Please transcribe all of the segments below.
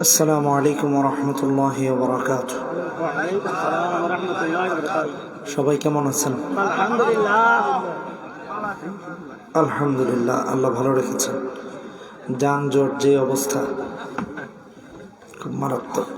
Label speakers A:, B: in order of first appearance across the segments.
A: আসসালামু আলাইকুম ওরহমতুল্লাহি ওবরাকাতুহ।
B: ওয়ালাইকুম আসসালাম ওয়া রাহমাতুল্লাহি ওয়া বারাকাতুহু।
A: সবাই কেমন আছেন?
B: আলহামদুলিল্লাহ।
A: আলহামদুলিল্লাহ, আল্লাহ ভালো রেখেছেন। যানজট যে অবস্থা, খুব মারাত্মক।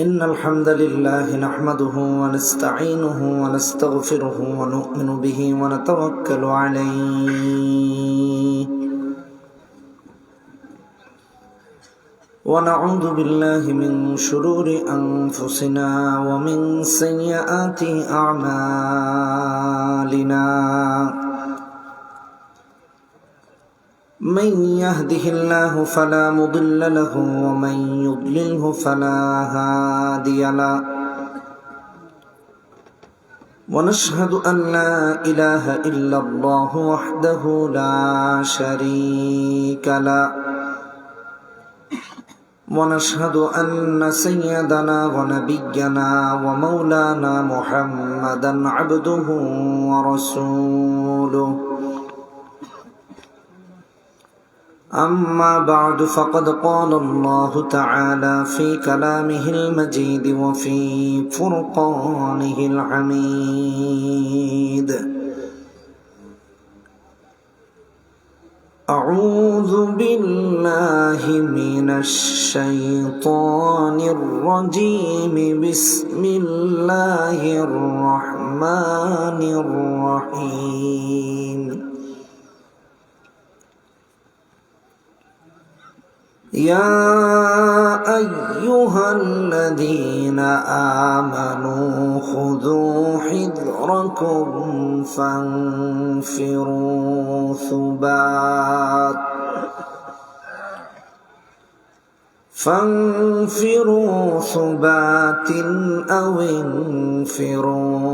A: ইন্নাল হামদালিল্লাহ নাহমাদুহু ওয়া নাস্তাঈনুহু ওয়া নাস্তাগফিরুহু ওয়া নু'মিনু বিহি ওয়া নাতাওয়াক্কালু আলাইহি ونعوذ بالله من شرور أنفسنا ومن سيئات أعمالنا من يهده الله فلا مضل له ومن يضلله فلا هادي له ونشهد أن لا إله إلا الله وحده لا شريك له ونشهد أن سيدنا ونبينا ومولانا محمدا عبده ورسوله أما بعد فقد قال الله تعالى في كلامه المجيد وفي فرقانه الحميد أعوذ بالله من الشيطان الرجيم بسم الله الرحمن الرحيم يا أيها الذين آمنوا خذوا حذركم فانفروا ثبات أو انفروا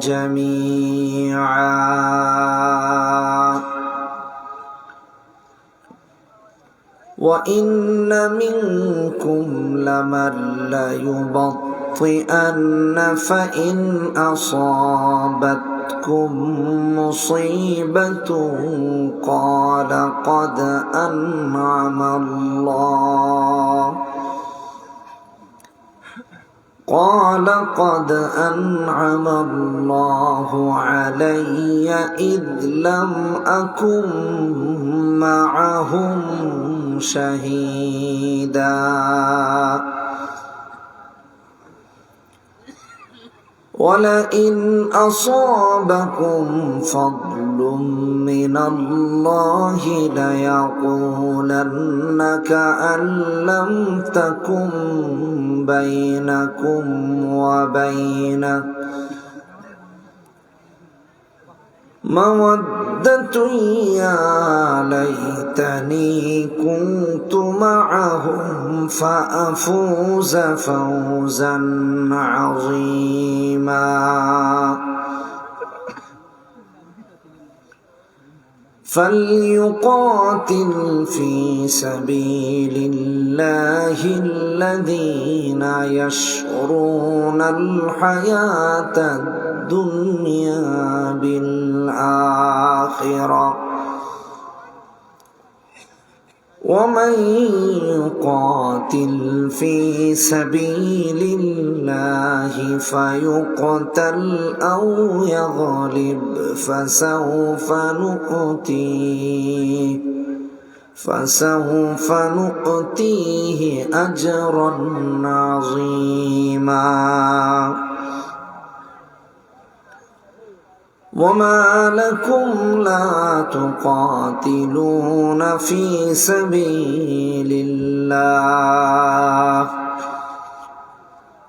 A: جميعا وإن منكم لمن ليبطئن فإن أصابتكم مصيبة قال قد أنعم الله علي إذ لم أكن معهم شهيدا ولئن أصابكم فضل من الله ليقولن كأن لم تكن بينكم وبينه مودة يا ليتني كنت معهم فأفوز فوزا عظيما فليقاتل في سبيل الله الذين يشرون الحياة الدنيا بالآخرة ومن يقاتل في سبيل الله فيقتل أو يغلب فسوف نؤتيه أجرا عظيما وما لكم لا تقاتلون في سبيل الله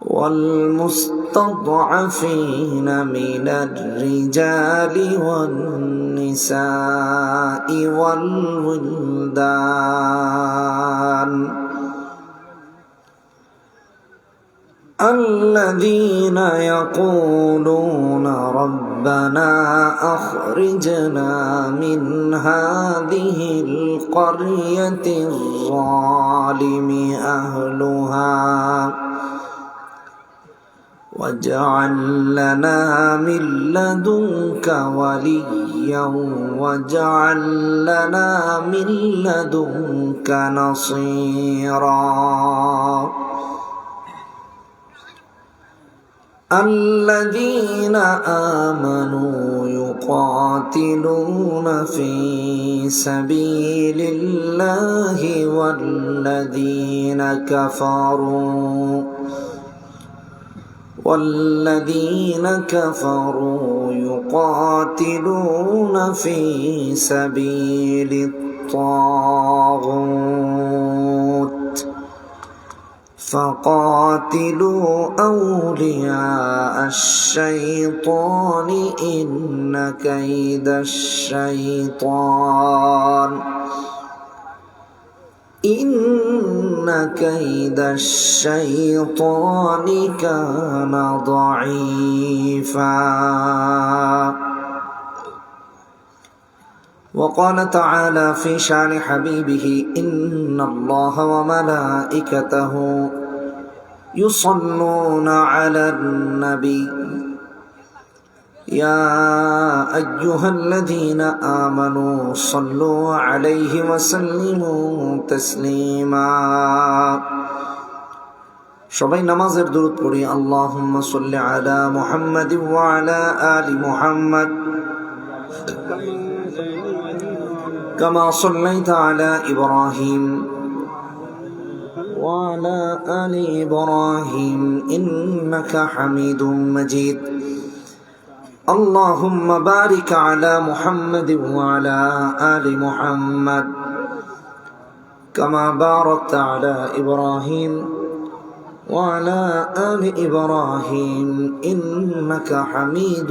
A: والمستضعفين من الرجال والنساء والولدان الذين يقولون ربنا أخرجنا من هذه القرية الظالم أهلها واجعل لنا من لدنك وليا واجعل لنا من لدنك نصيرا الذين آمنوا يقاتلون في سبيل الله والذين كفروا يقاتلون في سبيل الطاغوت فقاتلوا أولياء الشيطان إن كيد الشيطان كان ضعيفا وقال تعالى في شان حبيبه إن الله وملائكته يصلون على النبي يا أيها الذين آمنوا صلوا عليه وسلموا تسليما সবাই নামাজের দুরূদ পড়ি আল্লাহুম্মা সাল্লি আলা মুহাম্মাদিন ওয়া আলা আলি মুহাম্মাদ كما صليت على إبراهيم وعلى آل إبراهيم إنك حميد مجيد اللهم بارك على محمد وعلى آل محمد كما باركت على إبراهيم وعلى آل إبراهيم إنك حميد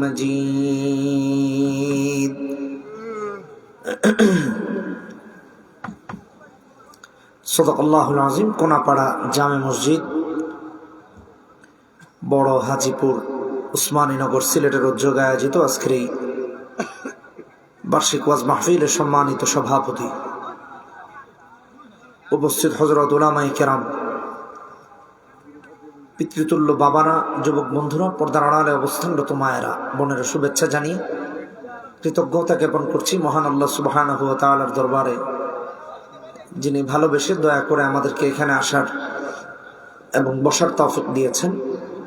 A: مجيد সদাকাল্লাহুল আযীম। কোনাপাড়া জামে মসজিদ, বড় হাজীপুর, উসমানীনগর, সিলেটের উদ্যোগে আয়োজিত আজকের এই বার্ষিক ওয়াজ মাহফিলের সম্মানিত সভাপতি, উপস্থিত হযরত উলামায়ে কেরাম, পিতৃতুল্য বাবারা, যুবক বন্ধুরা, পর্দার আড়ালে অবস্থানরত মায়েরা, বোনেরা, শুভেচ্ছা জানিয়ে কৃতজ্ঞতা জ্ঞাপন করছি মহান আল্লাহ সুবহানাহু ওয়া তাআলার দরবারে, যিনি ভালোবেসে দয়া করে আমাদেরকে এখানে আসার এবং বসার তৌফিক দিয়েছেন।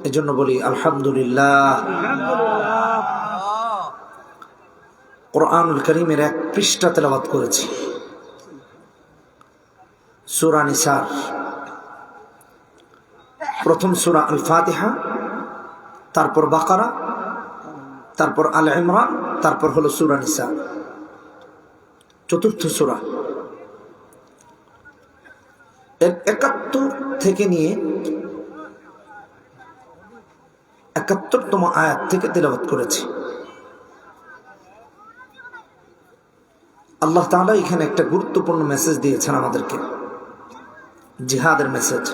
A: এজন্য বলি আলহামদুলিল্লাহ। কোরআনুল কারীমের এক পৃষ্ঠা তেলাওয়াত করেছি, সূরা নিসার প্রথম সূরা আল ফাতিহা, তারপর বাকারা, তারপর আল ইমরান, তারপর হলো সূরা নিসা, চতুর্থ সূরা। এর ৭১ থেকে নিয়ে ৭১তম আয়াত থেকে তেলাওয়াত করেছি। আল্লাহ তাআলা এখানে একটা গুরুত্বপূর্ণ মেসেজ দিয়েছেন আমাদেরকে, জিহাদের মেসেজ।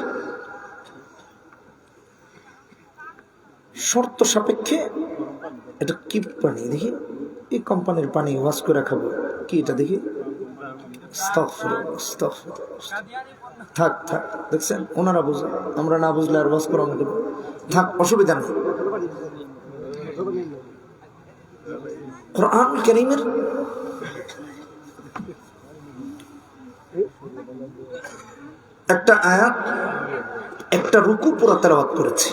A: শর্ত সাপেক্ষে এটা কি পানি দেখি, এই কোম্পানির পানি ওয়াশ করে খাবো কি, এটা দেখি, থাক থাক, দেখছেন ওনারা বুঝে, আমরা না বুঝলে আর ওয়াশ করা আমাকে থাক, অসুবিধা নেই। কোরআনুল কারীমের একটা আয়াত, একটা রুকু পুরো তেলাওয়াত করেছি,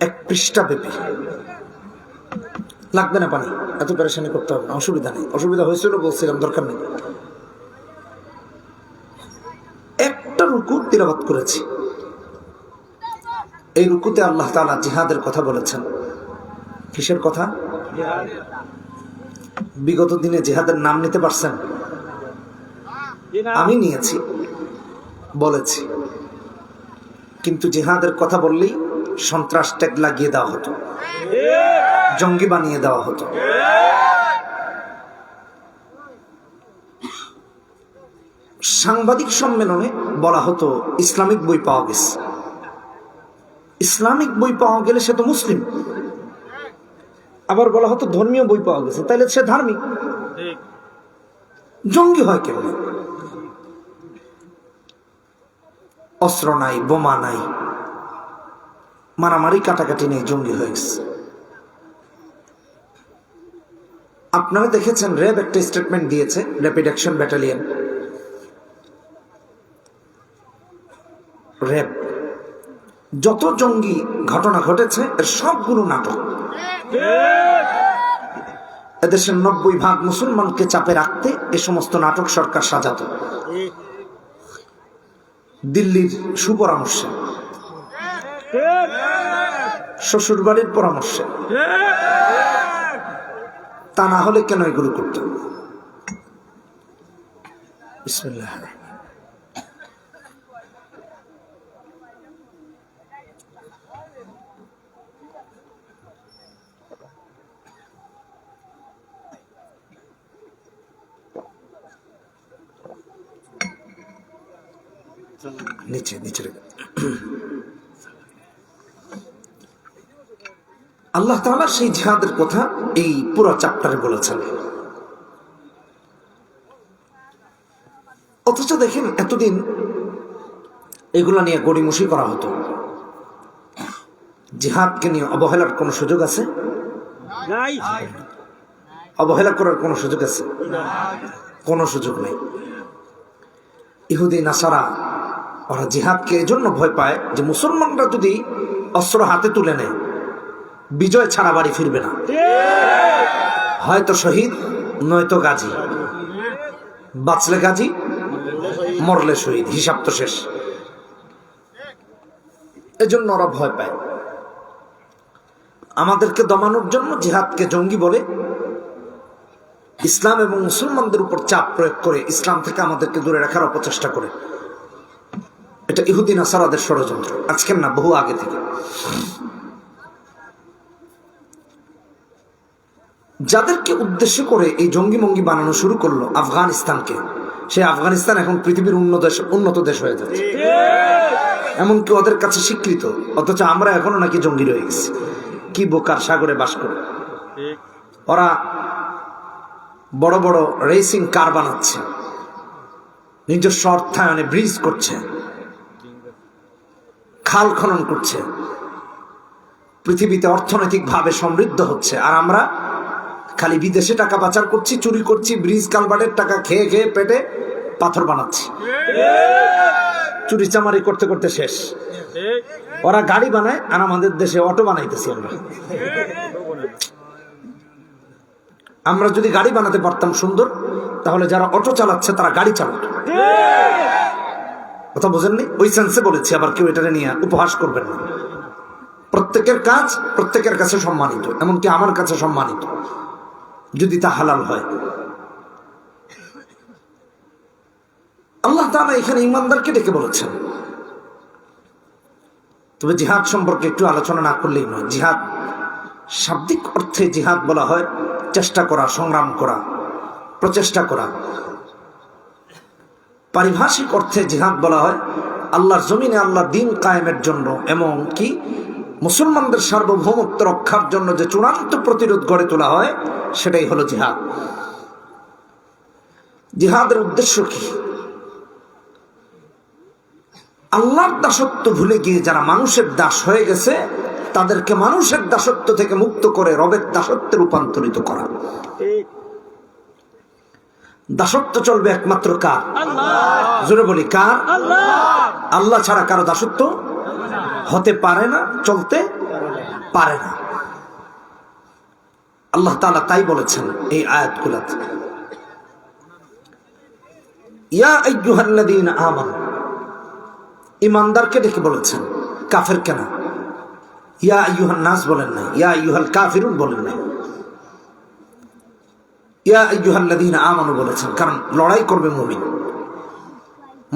A: এক পৃষ্ঠা ব্যাপী। লাগবে না পানি, এত পেরেশানি করতে হবে না, অসুবিধা নেই। অসুবিধা হয়েছিল বলছিলাম, দরকার নেই। একটা রুকু তিলাওয়াত করেছি। এই রুকুতে আল্লাহ তাআলা জিহাদের কথা বলেছেন। কিসের কথা? বিগত দিনে জিহাদের নাম নিতে পারছেন? আমি নিয়েছি, বলেছি, কিন্তু জিহাদের কথা বললেই সন্ত্রাস ট্যাগ লাগিয়ে দেওয়া হতো, জঙ্গি বানিয়ে দেওয়া হতো। সাংবাদিক সম্মেলনে বলা হতো ইসলামিক বই পাওয়া গেছে। ইসলামিক বই পাওয়া গেলে সে তো মুসলিম। আবার বলা হতো ধর্মীয় বই পাওয়া গেছে, তাহলে সে ধার্মিক। জঙ্গি হয় কেমন? অস্ত্র নাই, বোমা নাই, মারামারি কাটাকাটি নিয়ে জঙ্গি হয়ে গেছে। আপনারা দেখেছেন র্যাব একটা স্টেটমেন্ট দিয়েছে, র্যাপিড অ্যাকশন ব্যাটালিয়ন, র্যাব। যত জঙ্গি ঘটনা ঘটেছে এর সবগুলো নাটক। এদেশের 90% মুসলমানকে চাপে রাখতে এ সমস্ত নাটক সরকার সাজাত, দিল্লির সুপরামর্শে, শ্বশুর বাড়ির পরামর্শে। তা না হলে কেন এগুলো করত? বিসমিল্লাহ। নিচে নিচে আল্লাহ তাআলা সেই জিহাদের কথা এই পুরো চ্যাপ্টারে বলেছেন। অথচ দেখেন এতদিন এগুলো নিয়ে গড়িমসি করা হতো। জিহাদকে নিয়ে অবহেলার কোনো সুযোগ আছে?
B: নাই।
A: অবহেলা করার কোনো সুযোগ আছে? কোনো সুযোগ নেই। ইহুদি নাসারা ওরা জিহাদকে এজন্য ভয় পায় যে মুসলমানরা যদি অস্ত্র হাতে তুলে নেয় বিজয় ছাড়া বাড়ি ফিরবে না, হয়তো শহীদ নয়তো গাজী, বাঁচলে গাজী মরলে শহীদ, হিসাব তো শেষ। এজন্য ওরা ভয় পায়। আমাদেরকে দমানোর জন্য জিহাদকে জঙ্গি বলে ইসলাম এবং মুসলমানদের উপর চাপ প্রয়োগ করে ইসলাম থেকে আমাদেরকে দূরে রাখার অপচেষ্টা করে। এটা ইহুদি নাসারাদের ষড়যন্ত্র, আজকের না, বহু আগে থেকে। যাদেরকে উদ্দেশ্য করে এই জঙ্গি মঙ্গি বানানো শুরু করলো আফগানিস্তানকে, সেই আফগানিস্তান এখন পৃথিবীর উন্নত দেশ হয়ে যাচ্ছে, এমনকি ওদের কাছে স্বীকৃত। অথচ আমরা এখনো নাকি জঙ্গি রয়ে গেছি। কি বোকার সাগরে বাস করে। ওরা বড় বড় রেসিং কার বানাচ্ছে, নিজস্ব অর্থায়নে ব্রিজ করছে, খাল খনন করছে, পৃথিবীতে অর্থনৈতিকভাবে সমৃদ্ধ হচ্ছে। আর আমরা খালি বিদেশে টাকা পাচার করছি, চুরি করছি, ব্রিজ কালভার্টের টাকা খেয়ে খেয়ে পেটে পাথর বানাচ্ছি, চুরি চামারি করতে করতে শেষ। ওরা গাড়ি বানায় আর আমাদের দেশে অটো বানাইতেছি আমরা যদি গাড়ি বানাতে পারতাম সুন্দর, তাহলে যারা অটো চালাচ্ছে তারা গাড়ি চালাত। কথা বোঝেননি? ওই সেন্সে বলেছি, আবার কেউ এটা নিয়ে উপহাস করবেন না। প্রত্যেকের কাজ প্রত্যেকের কাছে সম্মানিত, এমনকি আমার কাছে সম্মানিত, যদি তা হালাল হয়। আল্লাহ তাআলা এখানে ইমানদারকে ডেকে বলেছেন। তবে জিহাদ সম্পর্কে একটু আলোচনা না করলেই নয়। জিহাদ শাব্দিক অর্থে জিহাদ বলা হয় চেষ্টা করা, সংগ্রাম করা, প্রচেষ্টা করা। পারিভাষিক অর্থে জিহাদ বলা হয় আল্লাহর জমিনে আল্লাহর দ্বীন কায়েমের জন্য, এমনকি মুসলমানদের সার্বভৌমত্ব রক্ষার জন্য যে চূড়ান্ত প্রতিরোধ গড়ে তোলা হয়, সেটাই হলো জিহাদ। জিহাদের উদ্দেশ্য কি? আল্লাহর দাসত্ব ভুলে গিয়ে যারা মানুষের দাস হয়ে গেছে তাদেরকে মানুষের দাসত্ব থেকে মুক্ত করে রবের দাসত্বে রূপান্তরিত করা। দাসত্ব চলবে একমাত্র কার? জোরে বলি কার? আল্লাহ ছাড়া কারো দাসত্ব হতে পারে না, চলতে পারে না। আল্লাহ তাআলা তাই বলেছেন এই আয়াতগুলোতে, ইয়া আইয়ুহাল্লাযীনা আমানু, ইমানদারকে ডেকে বলেছেন, কাফের কেন? ইয়া আইয়ুহান নাস বলেন না, ইয়া আইয়ুহাল কাফিরুন বলেন না, ইয়া আইয়ুহাল্লাযীনা আমানু বলেছেন। কারণ লড়াই করবে মুমিন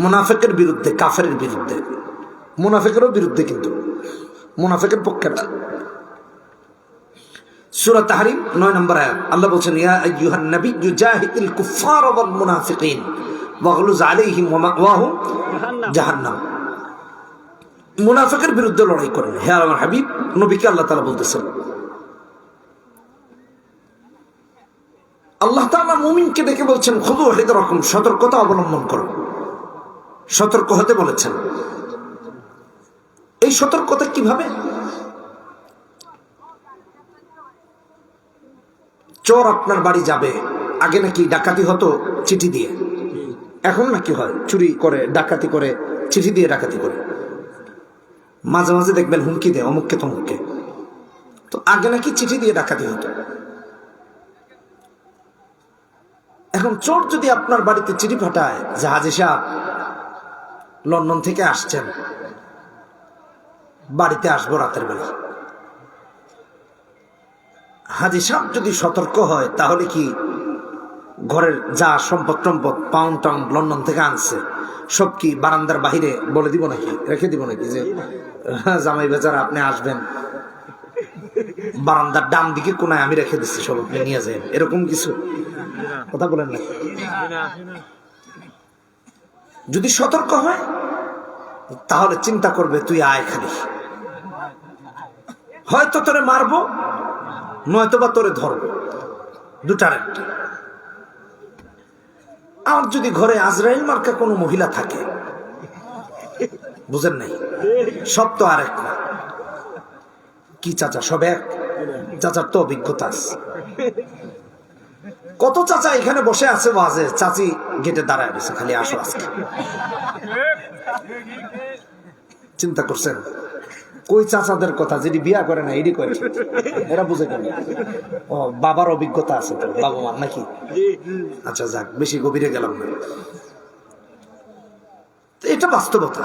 A: মুনাফিকের বিরুদ্ধে, কাফেরের বিরুদ্ধে, মুনাফিকেরও বিরুদ্ধে, কিন্তু মুনাফিকের পক্ষে না। সূরা তাহরিম 9 নম্বর আয়াত আল্লাহ বলেছেন, ইয়া আইয়ুহান নাবিয়্যু জাহিদিল কুফার ওয়াল মুনাফিকিন ওয়াগলুজ আলাইহিম ওয়া মাওয়াহুম জাহান্নাম। মুনাফিকের বিরুদ্ধে লড়াই করেন হে আমার হাবিব নবীকে আল্লাহ তাআলা বলতেছেন। আল্লাহ তাআলা মুমিনকে ডেকে বলছেন, খুযু হিযরাকুম, সতর্কতা অবলম্বন করো, সতর্ক হতে বলেছেন। এই সতর্কতা কিভাবে? চোর আপনার বাড়ি যাবে, আগে নাকি ডাকাতি হতো চিঠি দিয়ে, এখন নাকি হয় চুরি করে, ডাকাতি করে, চিঠি দিয়ে ডাকাতি করে। মাঝে মাঝে দেখবেন হুমকি দেয় অমুককে তমুককে। তো আগে নাকি চিঠি দিয়ে ডাকাতি হতো। এখন চোর যদি আপনার বাড়িতে চিঠি পাঠায় যে হাজী সাহেব লন্ডন থেকে আসছেন, বাড়িতে আসবো রাতের বেলা, হাজী সাহেব যদি সতর্ক হয় তাহলে কি ঘরের যা সম্পদ টম্পদ পাউন্ড টাউন্ড লন্ডন থেকে আনছে সব কি বারান্দার বাহিরে বলে দিব নাকি, রেখে দিব নাকি যে জামাই বেচারা আপনি আসবেন, বারান্দার ডান দিকে কোনায় আমি রেখে দিচ্ছি, সব আপনি নিয়ে যাবেন, এরকম কিছু কথা বলেন না? যদি সতর্ক হয় তাহলে চিন্তা করবে তুই আয়, খালি হয়তো তোরে মারবো নয়তো বা তোরে ধরবো, দুটার একটা। আর যদি ঘরে আজরাইল মার্কা কোনো মহিলা থাকে, বুঝেন নাই, সব তো আর এক না। কি চাচা সব এক? চাচার তো অভিজ্ঞতা আছে। কত চাচা এখানে বসে আছে বাজে, চাচি গেটে দাঁড়ায় গেছে, খালি আসো আজকে। চিন্তা করছেন কই চাচাদের কথা, যদি বিয়া করে না এডি করে, এরা বুঝে কেন? ও বাবার অভিজ্ঞতা আছে তো, বাবা মার নাকি? আচ্ছা যাক, বেশি গভীরে গেলাম না, এটা বাস্তবতা।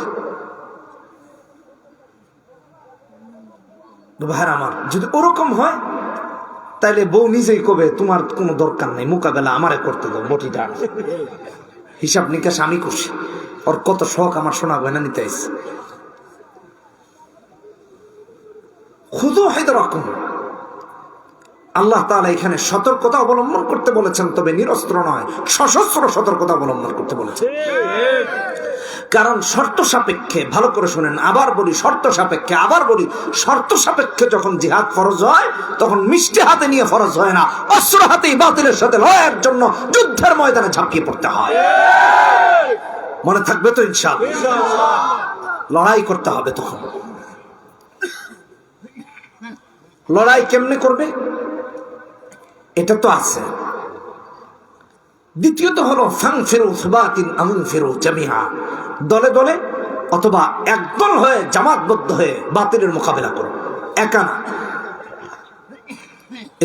A: ভাইরা আমার, যদি ওরকম হয় তাইলে বউ নিজেই কবে তোমার কোনো দরকার নেই, মোকাবেলা আমারে করতে দাও, বটিটা হিসাব নিকাশ আমি করছি, ওর কত শখ আমার শোনা গয়না নিতে আইছে। খুদু হায়দারাকুম, আল্লাহ তাআলা এখানে সতর্কতা অবলম্বন করতে বলেছেন, তবে নিরস্ত্র নয়, সশস্ত্র সতর্কতা অবলম্বন করতে বলেছেন। কারণ শর্ত সাপেক্ষে, ভালো করে শুনেন, আবার বলি শর্ত সাপেক্ষে, আবার বলি শর্ত সাপেক্ষে যখন জিহাদ ফরজ হয় তখন মিষ্টি হাতে নিয়ে ফরজ হয় না, অস্ত্র হাতেই বাতিলের সাথে লড়াইয়ের জন্য যুদ্ধের ময়দানে ঝাঁপিয়ে পড়তে হয়। মনে থাকবে তো ইনশাআল্লাহ? লড়াই করতে হবে। তখন লড়াই কেমনে করবে এটা তো আছে। দ্বিতীয়ত হলো ফানফিরু সুবাতিন আমফিরু জামিআ, দলে দলে অথবা একদল হয়ে জামাতবদ্ধ হয়ে বাতিলের মোকাবেলা করো, একা না।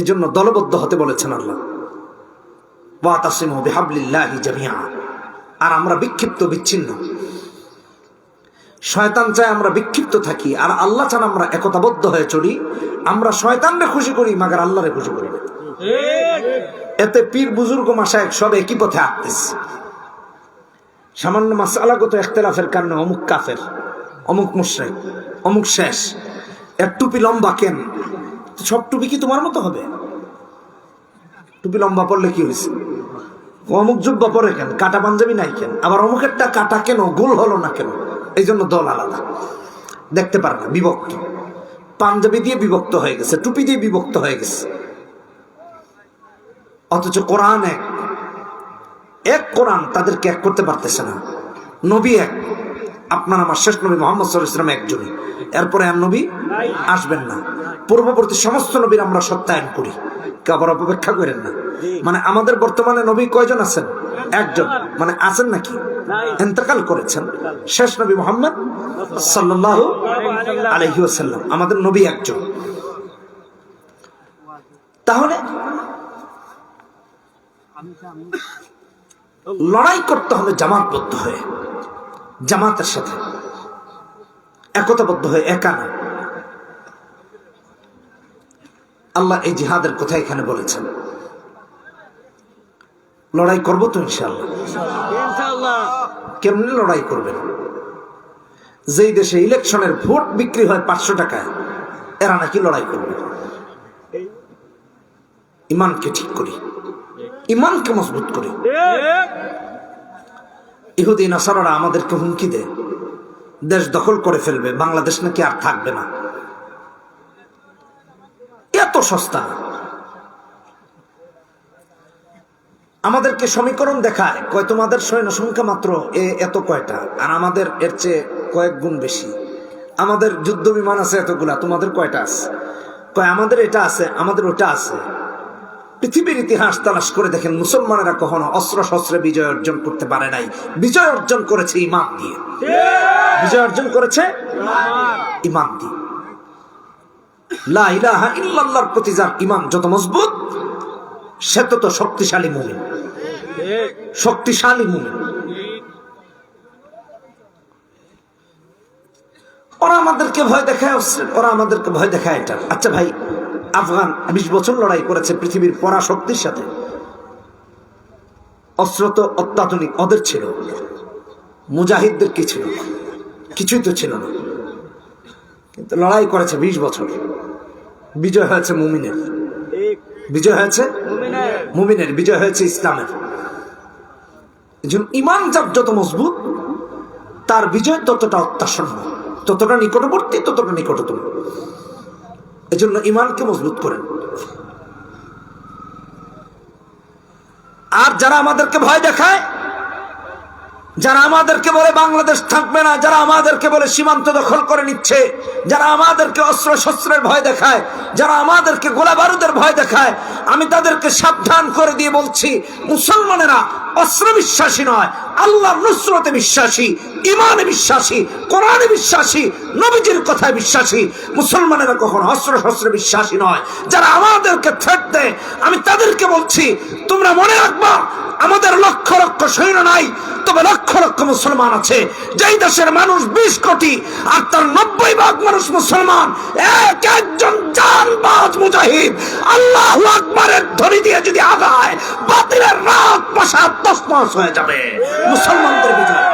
A: এজন্য দলবদ্ধ হতে বলেছেন আল্লাহ, ওয়াতাসিমু বিহাবলিল্লাহি জামিআ। আর আমরা বিক্ষিপ্ত বিচ্ছিন্ন, শয়তান চায় আমরা বিক্ষিপ্ত থাকি, আর আল্লাহ চান আমরা একতাবদ্ধ হয়ে চলি। আমরা শয়তানরে খুশি করি মাগার আল্লাহরে খুশি করি না। এতে পীর বুজুর্গ মাশায়েখ সব একই পথে আঁকতেছে। সামান্য মাসআলাগত ইখতিলাফের কারণে অমুক কাফের, অমুক মুশরিক, অমুক শেষ, এর টুপি লম্বা কেন? সব টুপি কি তোমার মতো হবে? টুপি লম্বা পড়লে কি হয়েছে? অমুক জুব্বা পরে কেন? কাটা পাঞ্জাবি নাই কেন? আবার অমুকেরটা কাটা কেন, গোল হলো না কেন? এই জন্য দল আলাদা, দেখতে পারে না, বিভক্ত। পাঞ্জাবি দিয়ে বিভক্ত হয়ে গেছে, টুপি দিয়ে বিভক্ত হয়ে গেছে। অথচ কোরআন এক কোরআন তাদেরকে এক করতে পারতেছে না। নবী এক, আপনার আমার শেষ নবী মুহাম্মদ সাল্লাল্লাহু আলাইহি ওয়াসাল্লাম একজনই, এরপরে আর নবী আসবেন না। পূর্ববর্তী সমস্ত নবীর আমরা সত্যায়ন করি, কাবার অপেক্ষা করেন না। মানে আমাদের বর্তমানে নবী কয়জন আছেন? একজন। মানে আছেন নাকি? ইন্তেকাল করেছেন। শেষ নবী মুহাম্মদ সাল্লাল্লাহু আলাইহি ওয়াসাল্লাম, আমাদের নবী একজন। তাহলে লড়াই করতে হবে জামাতবদ্ধ হয়ে, জামাতের সাথে একতাবদ্ধ হয়ে, একা না। আল্লাহ এই জিহাদের কথা এখানে বলেছেন। লড়াই করবো তো ইনশাআল্লাহ। কেমনে লড়াই করবেন? যেই দেশে ইলেকশনের ভোট বিক্রি হয় 500 টাকায়, এরা নাকি লড়াই করবে। ইমানকে ঠিক করি, ইমানকে মজবুত করি। ইহুদি নাসারারা আমাদেরকে হুমকি দেয়, দেশ দখল করে ফেলবে, বাংলাদেশ নাকি আর থাকবে না। এত সস্তা না। আমাদেরকে সমীকরণ দেখায়, কয় তোমাদের সৈন্য সংখ্যা মাত্র এত কয়টা, আর আমাদের এর চেয়ে কয়েক গুণ বেশি। আমাদের যুদ্ধ বিমান আছে এতগুলা, তোমাদের কয়টা আছে? কয় আমাদের এটা আছে, আমাদের ওটা আছে। পৃথিবীর ইতিহাস তালাশ করে দেখেন, মুসলমানেরা কখনো অস্ত্র শস্ত্রে বিজয় অর্জন করতে পারে নাই। বিজয় অর্জন করেছে ঈমান দিয়ে। বিজয় অর্জন করেছে ঈমান দিয়ে। লা ইলাহা ইল্লাল্লাহর প্রতি যার ঈমান যত মজবুত, সে তত শক্তিশালী মুমিন। শক্তিশালী মুমিন। ওরা আমাদেরকে ভয় দেখায়, ওরা আমাদেরকে ভয় দেখায় এটা। আচ্ছা ভাই, আফগান 20 বছর লড়াই করেছে পৃথিবীর পরাশক্তির সাথে। অস্ত্র তো অত্যাধুনিক ওদের ছিল, মুজাহিদদের কি ছিল? কিছুই তো ছিল না, কিন্তু লড়াই করেছে 20 বছর। বিজয় হয়েছে মুমিনের, বিজয় হয়েছে মুমিনের, বিজয় হয়েছে ইসলামের। ঈমান যার যত মজবুত, তার বিজয় ততটা অত্যাসন্ন, ততটা নিকটবর্তী, ততটা নিকটতম। এজন্য ঈমানকে মজবুত করেন। আর যারা আমাদেরকে ভয় দেখায়, যারা আমাদেরকে বলে বাংলাদেশ থাকবে না, যারা আমাদেরকে বলে সীমান্ত দখল করে নিচ্ছে, যারা আমাদেরকে অস্ত্র শস্ত্রের ভয় দেখায়, যারা আমাদেরকে গোলা বারুদের ভয় দেখায়, আমি তাদেরকে সাবধান করে দিয়ে বলছি, মুসলমানেরা অস্ত্র বিশ্বাসী নয়, আল্লাহর নুসরতে বিশ্বাসী, ঈমানে বিশ্বাসী, কোরআনে বিশ্বাসী, নবীজির কথায় বিশ্বাসী। মুসলমানেরা কখনো অস্ত্র শস্ত্রে বিশ্বাসী নয়। যারা আমাদেরকে থ্রেট দেয়, আমি তাদেরকে বলছি, তোমরা মনে রাখবা, আমাদের লক্ষ লক্ষ সৈন্য নাই, তবে লক্ষ লক্ষ মুসলমান আছে। যেই দেশের মানুষ 20 কোটি, আর তার 90% মানুষ মুসলমান, এক একজন জানবাজ মুজাহিদ আল্লাহু আকবারের ধ্বনি দিয়ে যদি আগায়, বাতিলের রাত প্রাসাদ তছনছ হয়ে যাবে। মুসলমানদের বিজয়।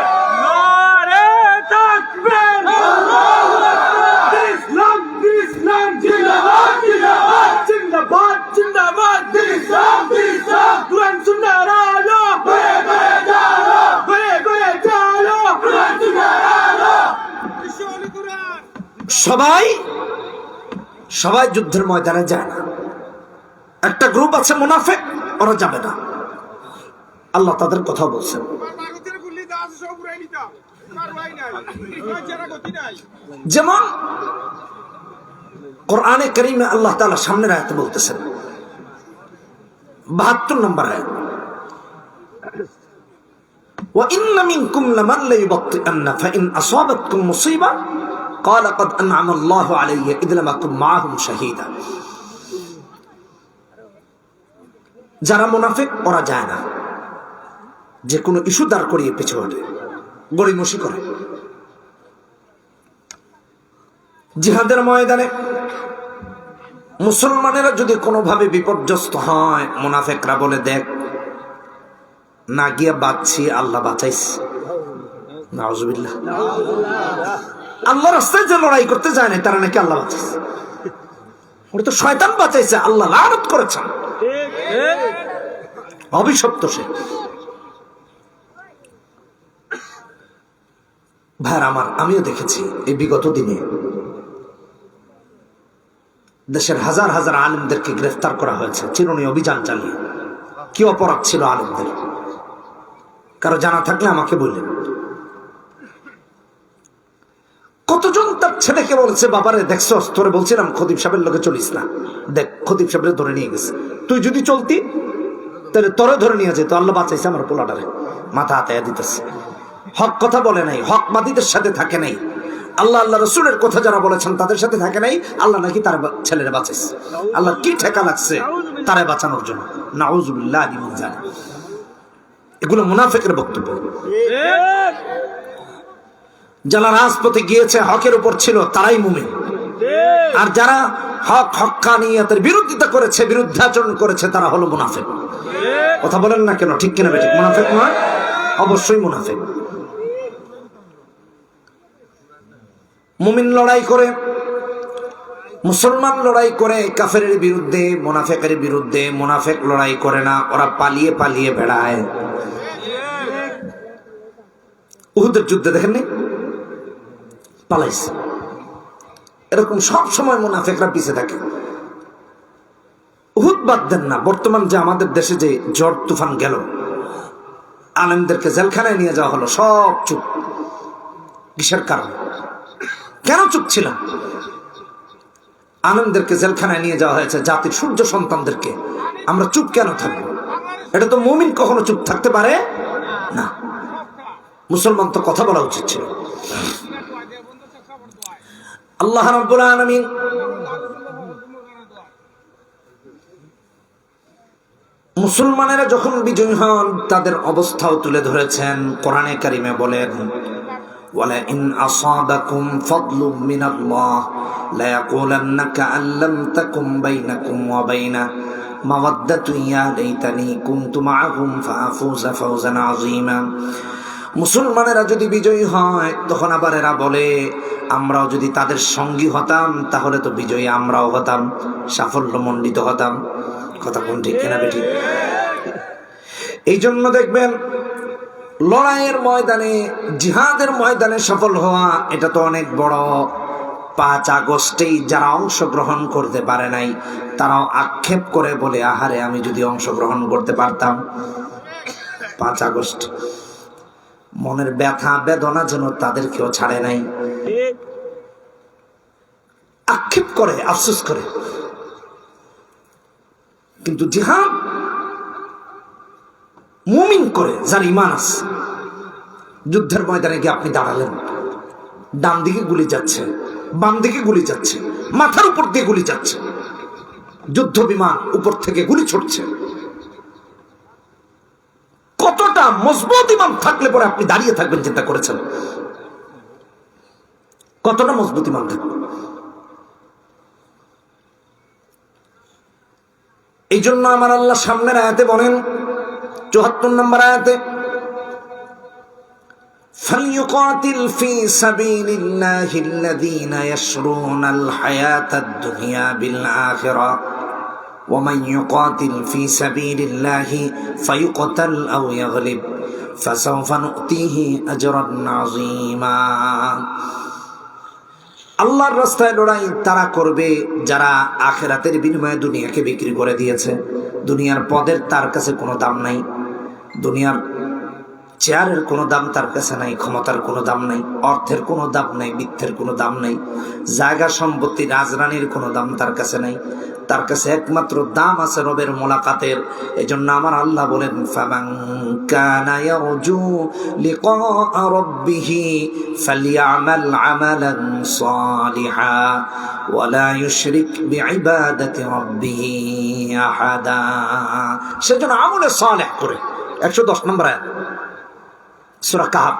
B: নারে তাকবীর, আল্লাহু আকবার। ইসলাম ইসলাম জিন্দাবাদ জিন্দাবাদ জিন্দাবাদ জিন্দাবাদ। ইসলাম ইসলাম কুরআন সুন্নাহর আলো, করে করে চালো, করে করে চালো, কুরআন সুন্নাহর আলো। বিশ্বলি কুরআন।
A: সবাই যুদ্ধের ময়দানে যায় না। একটা গ্রুপ আছে মুনাফিক, ওরা যাবে না। আল্লাহ তাদের কথা বলছেন। যেমন কোরআনে কারীমে আল্লাহ তাআলা সামনের আয়াতে বলতেছেন, 72 নম্বর আয়াত, ওয়া ইন্না মিনকুম লামান লায়ুবত্তিআন্না ফাইন আসাবাতকুম মুসিবা ক্বালা ক্বাদ আনআমা আল্লাহু আলাইয়া ইয লাম আকুম মাআহুম শাহীদা। যারা মুনাফিক ওরা যায় না, যে কোনো ইস্যু দাঁড় করিয়ে পিছু হটে, গড়িমসি করে। জিহাদের ময়দানে মুসলমানেরা যদি কোনোভাবে বিপর্যস্ত হয়, মুনাফিকরা বলে, দেখ না গিয়া বাঁচছি, আল্লাহ বাঁচাইছে। নাউজুবিল্লাহ। আল্লাহর রাস্তায় যে লড়াই করতে যায় না, তারা নাকি আল্লাহ বাঁচাইছে। ওটা তো শয়তান বাঁচাইছে, আল্লাহ লানত করেছেন, অভিশপ্ত সে। ভাইরা আমার, আমিও দেখেছি এই বিগত দিনে দেশের হাজার হাজার আলেমদেরকে গ্রেফতার করা হয়েছে চিরুনি অভিযান চালিয়ে। কি অপরাধ ছিল আলেমদের? কারো জানা থাকলে আমাকে বললেন। কতজন তার ছেলেকে বলছে, বাবারে দেখছস, তোরে বলছিলাম খতিব সাহেবের লোকে চলিস না, দেখ খতিব সাহেবের ধরে নিয়ে গেছে, তুই যদি চলতি তাহলে তোরে ধরে নিয়ে যেত। আল্লাহ বাঁচাইছে আমার পোলাটারে, মাথা হাতায়া দিতেছে। হক কথা বলে নাই, হকবাদীদের সাথে থাকে নাই, আল্লাহ আল্লাহ রসুলের কথা যারা বলেছেন তাদের সাথে থাকে নাই। আল্লাহ নাকি তার ছেলেরা বাঁচাইছে। আল্লাহ কি ঠেকা লাগছে তারে বাঁচানোর জন্য। নাউজুবিল্লাহ মিন যালিক। এগুলো মুনাফিকের বক্তব্য। যারা রাজপথে গিয়েছে হকের উপর ছিল, তারাই মুমিন। আর যারা হক হক্কানিয়তের বিরোধিতা করেছে, বিরুদ্ধাচরণ করেছে, তারা হলো মুনাফিক। কথা বলেন না কেন? ঠিক কিনা বেঠিক? মুনাফিক নয়? অবশ্যই মুনাফিক। মুমিন লড়াই করে, মুসলমান লড়াই করে কাফেরের বিরুদ্ধে, মুনাফিকের বিরুদ্ধে। মুনাফিক লড়াই করে না, ওরা পালিয়ে পালিয়ে বেড়ায়। উহুদের যুদ্ধে দেখেননি? পালাইছে। এরকম সব সময় মুনাফিকরা পিছে থাকে। উহুদ বাদ দেন না, বর্তমান যে আমাদের দেশে যে ঝড় তুফান গেল, আলেমদেরকে জেলখানায় নিয়ে যাওয়া হলো, সব চুপ। কিসের কারণ? কেন চুপ ছিলাম? আনন্দদেরকে জেলখানায় নিয়ে যাওয়া হয়েছে, জাতির সূর্য সন্তানদেরকে। আমরা চুপ কেন থাকবো? এটা তো মুমিন কখনো চুপ থাকতে পারে না। মুসলমান তো কথা বলা উচিত ছিল। আল্লাহ রাব্বুল আলামিন মুসলমানেরা যখন বিজয়ী হন তাদের অবস্থাও তুলে ধরেছেন। কোরআনে কারিমে বলেন, ওয়ালা ইন আসাবাকুম ফাদলুম মিনাল্লাহ লা ইয়াকুলান্না কাআন লাম তাকুম বাইনাকুম ওয়া বাইনা মাওয়াদ্দাতু ইয়া লাইতানি কুনতু মাআহুম ফাআফুযা ফাওজান আযীমা। মুসলমানেরা যদি বিজয়ী হয় তখন আবার এরা বলে, আমরাও যদি তাদের সঙ্গী হতাম তাহলে তো বিজয়ী আমরাও হতাম, সাফল্যমণ্ডিত হতাম। কথা কোন ঠিক কিনা বেটি? এই জন্য দেখবেন লড়াইয়ের ময়দানে, জিহাদের ময়দানে সফল হওয়া এটা তো অনেক বড়। 5 আগস্টেই যারা অংশগ্রহণ করতে পারে নাই তারাও আক্ষেপ করে বলে, আহারে আমি যদি অংশগ্রহণ করতে পারতাম। 5 আগস্ট মনের ব্যথা বেদনা যেন তাদেরকেও ছাড়ে নাই, আক্ষেপ করে, আফসোস করে। কিন্তু জিহাদ মুমিন করে যার ঈমান আছে। যুদ্ধের ময়দানে গিয়ে আপনি দাঁড়ালেন, ডান দিকে গুলি যাচ্ছে, বাম দিকে গুলি যাচ্ছে, মাথার উপর দিয়ে গুলি যাচ্ছে, যুদ্ধ বিমান উপর থেকে গুলি ছুটছে। কতটা মজবুত ঈমান থাকলে পরে আপনি দাঁড়িয়ে থাকবেন চিন্তা করেছেন? কতটা মজবুত ঈমান থাকবে? এই জন্য আমার আল্লাহ সামনের আয়াতে বলেন, 74 নম্বর আয়াতে, فَلْيُقَاتِلْ فِي سَبِيلِ اللَّهِ الَّذِينَ يَشْرُونَ الْحَيَاةَ الدُّنْيَا بِالْآخِرَةِ وَمَنْ يُقَاتِلْ فِي سَبِيلِ اللَّهِ فَيُقْتَلْ أَوْ يَغْلِبْ فَسَوْفَ نُؤْتِيهِ أَجْرًا عَظِيمًا। আল্লাহর রাস্তায় লড়াই তারা করবে যারা আখিরাতের বিনিময়ে দুনিয়াকে বিক্রি করে দিয়েছে। দুনিয়ার পদের তার কাছে কোনো দাম নাই, দুনিয়ার চেয়ারের কোনো দাম তার কাছে নাই, ক্ষমতার কোনো দাম নাই, অর্থের কোনো দাম নাই, মিথ্যের কোনো দাম নাই, জায়গা সম্পত্তি রাজরানীর কোনো দাম তার কাছে নাই। তার কাছে একমাত্র দাম আছে রবের মোলাকাতের। এজন্য আমার আল্লাহ বলেন, ফামান কানা ইয়ারজু লিকা রাব্বিহি ফালইআমাল আমালান সালিহা ওয়ালা ইউশরিক বিইবাদাতি রাব্বিহি আহাদা। সেজন্য আমলে সালেহ করে। 110 নম্বর আয়াত সূরা কাহফ।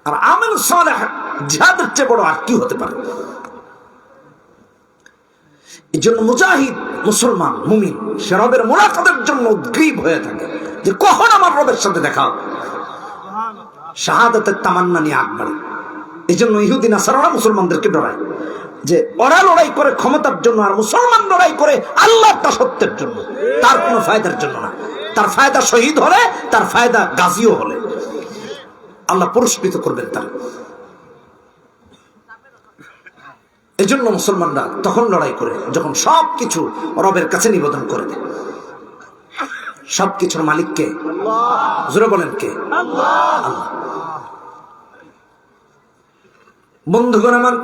A: আর আমল সালেহ জিহাদের চেয়ে বড় আর কি হতে পারে? এই জন্য মুজাহিদ মুসলমান মুমিন সে রবের মুলাকাতের জন্য উদ্গ্রীব হয়ে থাকে যে কখন আমার রবের সাথে দেখা হবে, শাহাদাতের তামান্না নিয়ে আগ বাড়ে। এই জন্য ইহুদি নাসারারা মুসলমানদেরকে ডরায় যে ওরা লড়াই করে ক্ষমতার জন্য, আর মুসলমান লড়াই করে আল্লাহর দাসত্বের জন্য, তার কোনো ফায়দার জন্য না। তার ফায়দা শহীদ হলে, তার ফায়দা গাজীও হলে আল্লাহ পুরস্কৃত করবেন তার। এই জন্য মুসলমানরা তখন লড়াই করে যখন সবকিছু রবের কাছে নিবেদন করে দেয়। সবকিছুর মালিক কে? জোরে বলেন কে? আল্লাহ। বন্ধুগণ আমার,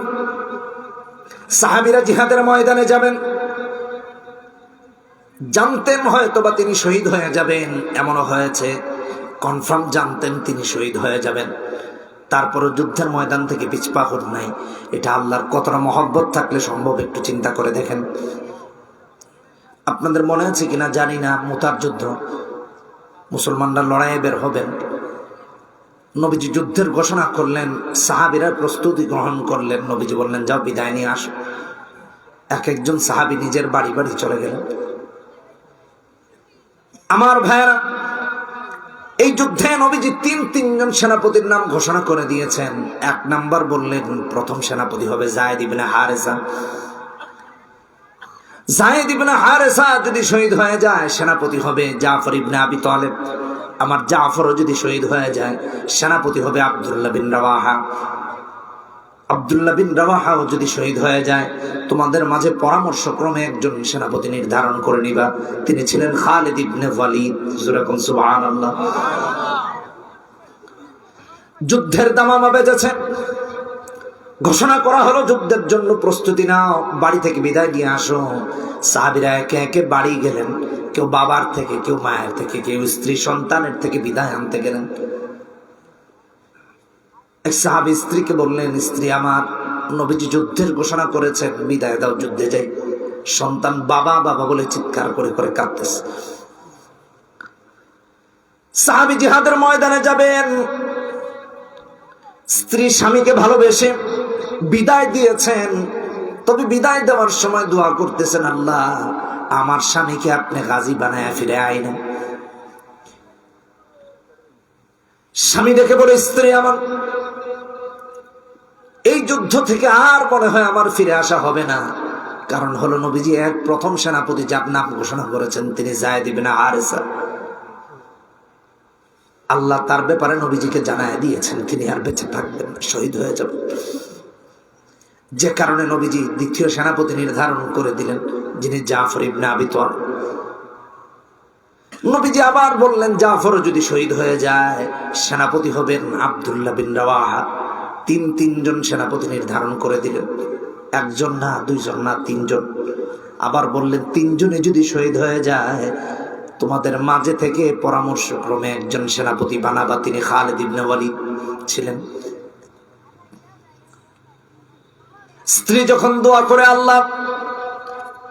A: সাহাবীরা জিহাদের ময়দানে যাবেন, জানতেন হয়তো বা তিনি শহীদ হয়ে যাবেন, এমনও হয়েছে কনফার্ম জানতেন তিনি শহীদ হয়ে যাবেন, তারপরও যুদ্ধের ময়দান থেকে পিছপা হন নাই। এটা আল্লাহর কতটা মহব্বত থাকলে সম্ভব একটু চিন্তা করে দেখেন। আপনাদের মনে আছে কিনা জানি না, মুতার যুদ্ধ, মুসলমানরা লড়াইয়ে বের হবেন, নবীজি যুদ্ধের ঘোষণা করলেন, সাহাবীরা প্রস্তুতি গ্রহণ করলেন, নবীজি বললেন যাও বিদায় নিয়ে আসো। এক একজন সাহাবী নিজের বাড়ি বাড়ি চলে গেলেন। আমার ভাইয়েরা, এই যুদ্ধে নবীজি তিনজন সেনাপতির নাম ঘোষণা করে দিয়েছেন। 1 নাম্বার বললেন প্রথম সেনাপতি হবে যায়েদ ইবনে হারেসা। যায়েদ ইবনে হারেসা যদি শহীদ হয়ে যায় সেনাপতি হবে জাফর ইবনে আবি তালেব। আমার জাফরও যদি শহীদ হয়ে যায় সেনাপতি হবে আব্দুল্লাহ বিন রাওয়াহা। আব্দুল্লাহ বিন রাওয়াহাও যদি শহীদ হয়ে যায় তোমাদের মাঝে পরামর্শক্রমে একজন সেনাপতি নির্ধারণ করে নিবা, তিনি ছিলেন খালিদ ইবনে ওয়ালিদ। যেরকম সুবহানাল্লাহ। যুদ্ধের দামামা বেজেছে, ঘোষণা করা হলো যুদ্ধের জন্য প্রস্তুতি নাও, বাড়ি থেকে বিদায় নিয়ে আসো। সাহাবীরা একে একে বাড়ি গেলেন, কেউ বাবার থেকে, কেউ মায়ের থেকে, কেউ স্ত্রী সন্তানের থেকে বিদায় আনতে গেলেন। এক সাহাবী স্ত্রীকে বললেন, স্ত্রী আমার, নবীজি যুদ্ধের ঘোষণা করেছেন, বিদায় দাও, যুদ্ধে যাই। সন্তান বাবা বাবা বলে চিৎকার করে করে কাঁদতেছে। সাহাবী জিহাদের ময়দানে যাবেন, স্ত্রী স্বামীকে ভালোবেসে বিদায় দিয়েছেন, তবে বিদায় দেওয়ার সময় দোয়া করতেছেন, আল্লাহ আমার স্বামীকে আপনি গাজী বানায় ফিরে আইন। স্বামী দেখে বলে, স্ত্রী আমার, এই যুদ্ধ থেকে আর মনে হয় আমার ফিরে আসা হবে না। কারণ হলো নবীজি এক প্রথম সেনাপতি যার নাম ঘোষণা করেছেন, তিনি যায়েদ ইবনে হারেসা। আল্লাহ তার ব্যাপারে নবীজিকে জানায় দিয়েছেন তিনি আর বেঁচে থাকবেন না, শহীদ হয়ে যাবেন। যে কারণে নবীজি দ্বিতীয় সেনাপতি নির্ধারণ করে দিলেন, যিনি জাফর ইবনে আবি তালিব। নবীজি আবার বললেন, জাফরও যদি শহীদ হয়ে যায়, সেনাপতি হবেন আব্দুল্লাহ বিন রাওয়াহা। তিনজন সেনাপতি নির্ধারণ করে দিলেন, একজন না, দুইজন না, তিনজন। আবার বললেন, তিনজনে যদি শহীদ হয়ে যায়, তোমাদের মাঝে থেকে পরামর্শক্রমে একজন সেনাপতি বানাবা। তিনি খালিদ ইবনে ওয়ালিদ ছিলেন। স্ত্রী যখন দোয়া করে, আল্লাহ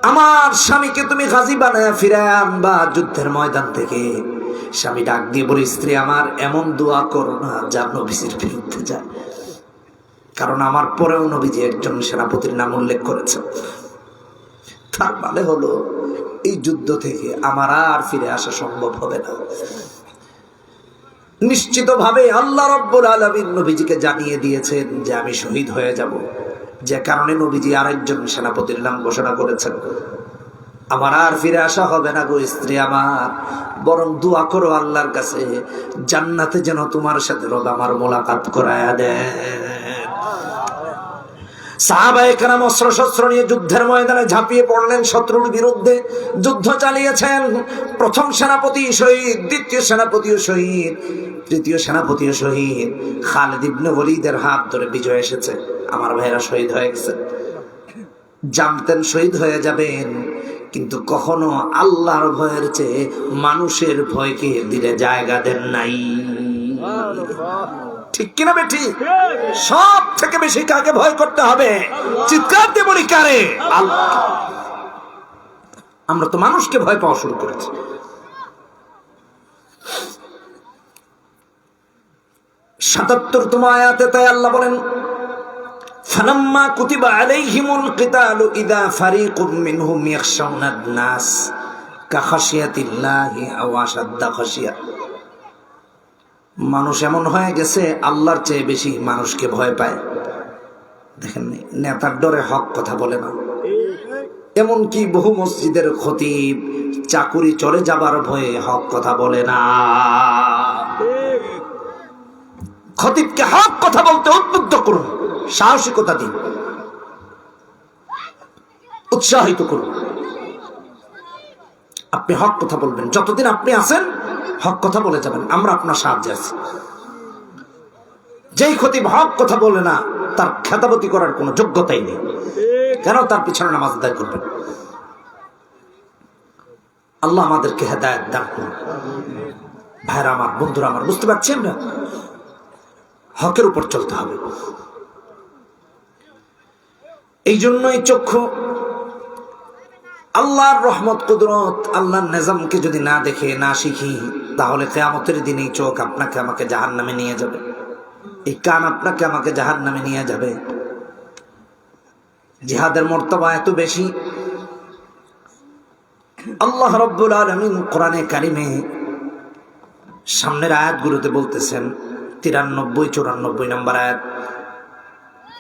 A: আমার স্বামীকে তুমি গাজী বানায় ফিরায় আনবা যুদ্ধের ময়দান থেকে, স্বামী ডাক দিয়ে বলে, স্ত্রী আমার, এমন দোয়া করো না যা নবীজির বিরুদ্ধে যায়। কারণ আমার পরেও নবীজি একজন সেনাপতির নাম উল্লেখ করেছেন। তার মানে হলো এই যুদ্ধ থেকে আমার আর ফিরে আসা সম্ভব হবে না। নিশ্চিতভাবে আল্লাহ রাব্বুল আলামিন নবীজিকে জানিয়ে দিয়েছেন যে আমি শহীদ হয়ে যাব, যে কারণে নবীজি আরেকজন সেনাপতির নাম ঘোষণা করেছেন। আমার আর ফিরে আসা হবে না গো স্ত্রী আমার, বরং দোয়া করো আল্লাহর কাছে জান্নাতে যেন তোমার সাথে রব আমার মোলাকাত করায়া দেন। সাহাবায়ে কেরাম অস্ত্র শস্ত্র নিয়ে যুদ্ধের ময়দানে ঝাঁপিয়ে পড়লেন, শত্রুর বিরুদ্ধে যুদ্ধ চালিয়েছেন। প্রথম সেনাপতি শহীদ, দ্বিতীয় সেনাপতিও শহীদ, তৃতীয় সেনাপতিও শহীদ। খালিদ ইবনে ওয়ালিদের হাত ধরে বিজয় এসেছে। আমার ভাইরা শহীদ হয়ে গেছে, জানতেন শহীদ হয়ে যাবেন, কিন্তু কখনো আল্লাহর ভয়ের চেয়ে মানুষের ভয়কে দিলে জায়গা দেন নাই। ঠিক কিনা বেঠি? সব থেকে বেশি কাকে ভয় করতে হবে? চিৎকার দিয়ে বলি, কারে? আল্লাহ। আমরা তো মানুষকে ভয় পাওয়া শুরু করেছি। ৭৭তম আয়াতে তাই আল্লাহ বলেন, ফালাম্মা কুতিবা আলাইহিমুল কিতালু ইযা ফারিকুম মিনহুম ইয়াখশাউনান নাস কাখাশিয়াতিল্লাহি আও আশাদ্দা খাশিয়া। মানুষ এমন হয়ে গেছে আল্লাহর চেয়ে বেশি মানুষকে ভয় পায়। দেখেন, নেতার ডরে হক কথা বলে না। এমনকি বহু মসজিদের খতিব চাকুরি চলে যাবার ভয়ে হক কথা বলে না। খতিবকে হক কথা বলতে উদ্বুদ্ধ করুন, সাহসিকতা দিন, উৎসাহিত করুন। আপনি হক কথা বলবেন, যতদিন আপনি আছেন হক কথা বলে যাবেন, আমরা আপনার সাহায্যে আছি। যেই খতিব হক কথা বলে না, তার খেতাবতি করার কোনো যোগ্যতাই নেই, কেন? তার পিছনে নামাজ আদায় করবেন। আল্লাহ আমাদেরকে হেদায়েত দান করুন। ভাইরা আমার, বন্ধুরা আমার, বুঝতে পারছি আমরা হকের উপর চলতে হবে। এই জন্যই চক্ষু আল্লাহর রহমত, কুদরত, আল্লাহর নিজামকে যদি না দেখে না শিখি, তাহলে কিয়ামতের দিনে চোখ আপনাকে আমাকে জাহান্নামে নিয়ে যাবে, এই কান আপনাকে আমাকে জাহান্নামে নিয়ে যাবে। জিহাদের মর্তবা এত বেশি, আল্লাহ রাব্বুল আলামিন কোরআনে কারিমে সামনের আয়াতগুলোতে বলতেছেন, 93-94 নম্বর আয়াত,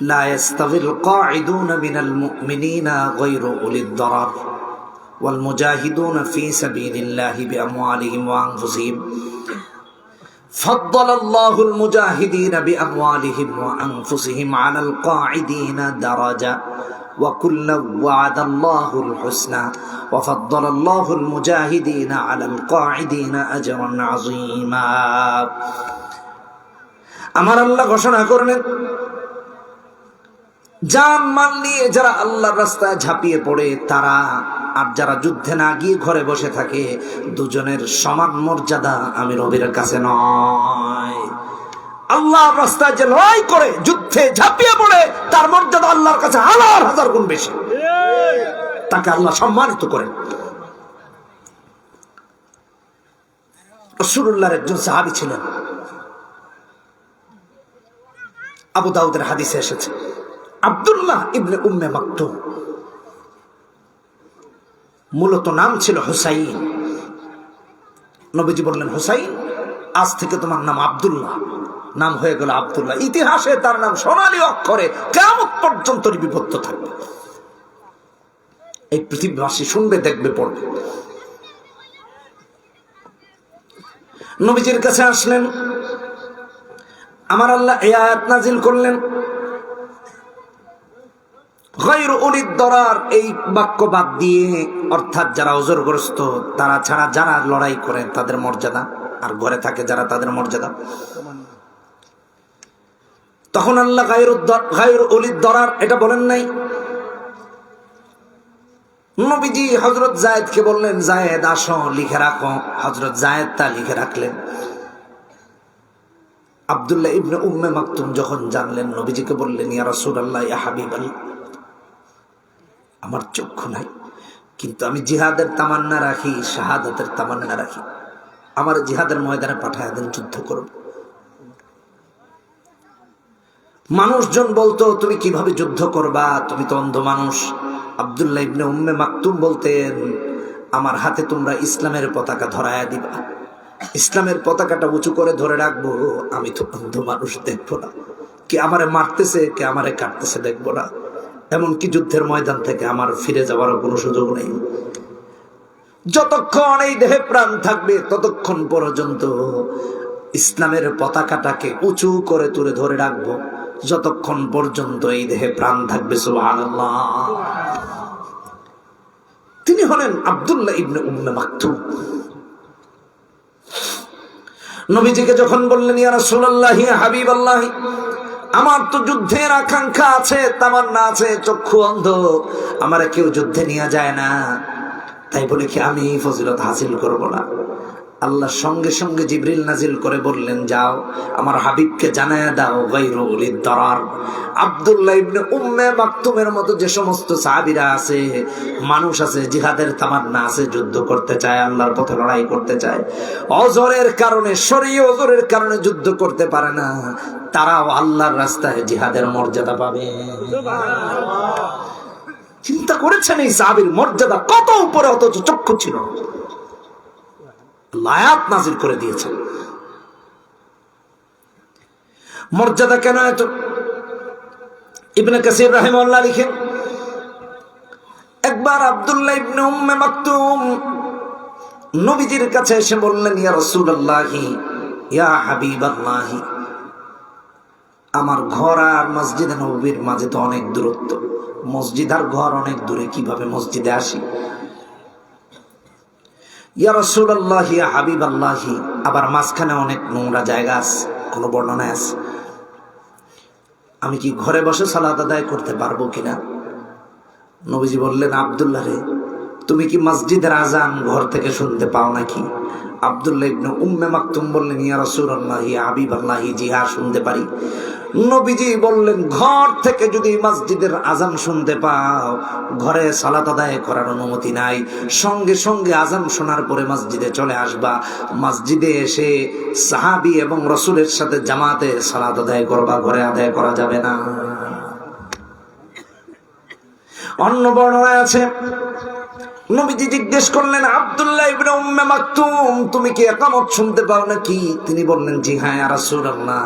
A: লা ইয়াস্তাবিল কাঈদুনা মিনাল মুমিনিনা গায়রু উলিদ দারার ওয়াল মুজাহিদুনা ফি সাবিলিল্লাহি বিআমওয়ালিহিম ওয়া আনফুসিহিম ফাদ্দালাল্লাহুল মুজাহিদিনা বিআমওয়ালিহিম ওয়া আনফুসিহিম আলাল কাঈদিনা দারাজা ওয়া কুল্লান ওয়া'দাল্লাহুল হুসনা ওয়া ফাদ্দালাল্লাহুল মুজাহিদিনা আলাল কাঈদিনা আজরান আযীমা। আমার আল্লাহ ঘোষণা করলেন, জান মাল নিয়ে যারা আল্লাহর রাস্তায় ঝাঁপিয়ে পড়ে তারা আর যারা যুদ্ধে না গিয়ে ঘরে বসে থাকে, দুজনের সমান মর্যাদা আমি রবের কাছে নয়। আল্লাহর রাস্তায় যে লড়াই করে, যুদ্ধে ঝাঁপিয়ে পড়ে, তার মর্যাদা আল্লাহর কাছে হাজার হাজার গুণ বেশি, তাকে আল্লাহ সম্মানিত করেন। রাসূলুল্লাহর একজন সাহাবী ছিলেন, আবু দাউদের হাদিসে এসেছে, আব্দুল্লাহ ইবনে উম্মে মাকতুম। মূলত নাম ছিল হুসাইন। নবীজি বললেন, হুসাইন, আজ থেকে তোমার নাম আব্দুল্লাহ। নাম হয়ে গেল আব্দুল্লাহ। ইতিহাসে তার নাম সোনালী অক্ষরে কিয়ামত পর্যন্ত লিপিবদ্ধ থাকবে। এই পৃথিবীবাসী শুনবে, দেখবে, পড়বে। নবীজির কাছে আসলেন, আমার আল্লাহ এই আয়াত নাজিল করলেন, গায়রু উলিদ দরার, এই বাক্য বাদ দিয়ে, অর্থাৎ যারা ওজরগ্রস্ত তারা ছাড়া যারা লড়াই করে তাদের মর্যাদা, আর ঘরে থাকে যারা তাদের মর্যাদা। তখন আল্লাহ গায়রু উলিদ দরার এটা বলেন নাই। নবীজি হযরত যায়েদকে বললেন, যায়েদ আসো, লিখে রাখো। হযরত যায়েদ তা লিখে রাখলেন। আব্দুল্লাহ ইবনে উম্মে মাকতুম যখন জানলেন, নবীজিকে বললেন, ইয়া রাসূলুল্লাহ, ইয়া হাবিবাল্লাহ, আমার চক্ষু নাই, কিন্তু আমি জিহাদের তামান্না রাখি, শাহাদাতের তামান্না রাখি। আমার জিহাদের ময়দানে পাঠায় দেন, যুদ্ধ করব। মানুষজন বলতো, তুমি কিভাবে যুদ্ধ করবা, তুমি তো অন্ধ মানুষ। আব্দুল্লাহ ইবনে উম্মে মাকতুম বলতেন, আমার হাতে তোমরা ইসলামের পতাকা ধরায়া দিবা, ইসলামের পতাকাটা উঁচু করে ধরে রাখবো। আমি তো অন্ধ মানুষ, দেখবো না কে আমারে মারতেছে, কে আমারে কাটতেছে, দেখবো না। এমনকি যুদ্ধের ময়দান থেকে আমার ফিরে যাওয়ার কোনো সুযোগ নেই। যতক্ষণ এই দেহে প্রাণ থাকবে ততক্ষণ পর্যন্ত ইসলামের পতাকাটাকে উঁচু করে তুলে ধরে রাখবো, যতক্ষণ পর্যন্ত এই দেহে প্রাণ থাকবে। সুবহানাল্লাহ। তিনি হলেন আব্দুল্লাহ ইবনে উম্মে মাকতুম। নবীজিকে যখন বললেন, ইয়া রাসূলুল্লাহ, ইয়া হাবিবাল্লাহ, আমার তো যুদ্ধের আকাঙ্ক্ষা আছে, তামান্না আছে, চক্ষু অন্ধ, আমারে কেউ যুদ্ধে নিয়ে যায় না, তাই বলে কি আমি ফজিলত হাসিল করব না? আল্লাহ সঙ্গে সঙ্গে জিবরিল নাজিল করে বললেন, যাও আমার হাবিবকে জানায়া দাও, গায়রু উলিদ দরার, আব্দুল্লাহ ইবনে উম্মে মাকতুমের মতো যে সমস্ত সাহাবীরা আছে, মানুষ আছে, জিহাদের তামান্না আছে, যুদ্ধ করতে চায়, আল্লাহর পথে লড়াই করতে চায়, অজরের কারণে, শরীয়ী অজরের কারণে যুদ্ধ করতে পারে না, তারাও আল্লাহর রাস্তায় জিহাদের মর্যাদা পাবে। চিন্তা করেছেন এই সাহাবীর মর্যাদা কত উপরে, অথচ চক্ষু ছিল। আয়াত নাজিল করে দিয়েছেন। মর্যাদা কেন এত? ইবনে কাসির রাহিমাহুল্লাহ লিখেন, একবার আব্দুল্লাহ ইবনে উম্মে মাকতুম নবীজির কাছে এসে বললেন, ইয়া রাসূলুল্লাহ, ইয়া হাবিবাল্লাহ, আমার ঘর আর মসজিদে নববীর মাঝে তো অনেক দূরত্ব, মসজিদ আর ঘর অনেক দূরে, কিভাবে মসজিদে আসি? ইয়া রাসূলুল্লাহ, ইয়া হাবিবাল্লাহ, আবার মাঝখানে অনেক নোংরা জায়গা আছে, কোন বর্ণনায় আছে, আমি কি ঘরে বসে সালাত আদায় করতে পারবো কিনা? নবীজি বললেন, আব্দুল্লাহ রে, তুমি কি মসজিদের আজান ঘর থেকে শুনতে পাও নাকি? আব্দুল্লাহ ইবনে উম্মে মাকতুম বললেন, ইয়া রাসূলুল্লাহ, ইয়া হাবিবাল্লাহ, জি হ্যাঁ, শুনতে পারি। নবীজি বললেন, ঘর থেকে যদি মসজিদের আজান শুনতে পাও, ঘরে সালাত আদায় করার অনুমতি নাই, সঙ্গে সঙ্গে আজান শোনার পরে মসজিদে চলে আসবা, মসজিদে এসে সাহাবী এবং রাসূলের সাথে জামাতে সালাত আদায় করবা, ঘরে আদায় করা যাবে না। অন্য বর্ণনায় আছে, নবীজি জিজ্ঞেস করলেন, আব্দুল্লাহ ইবনে উম্মে মাকতুম, তুমি কি ইকামত শুনতে পাও নাকি? তিনি বললেন, জি হ্যাঁ ইয়া রাসূলুল্লাহ।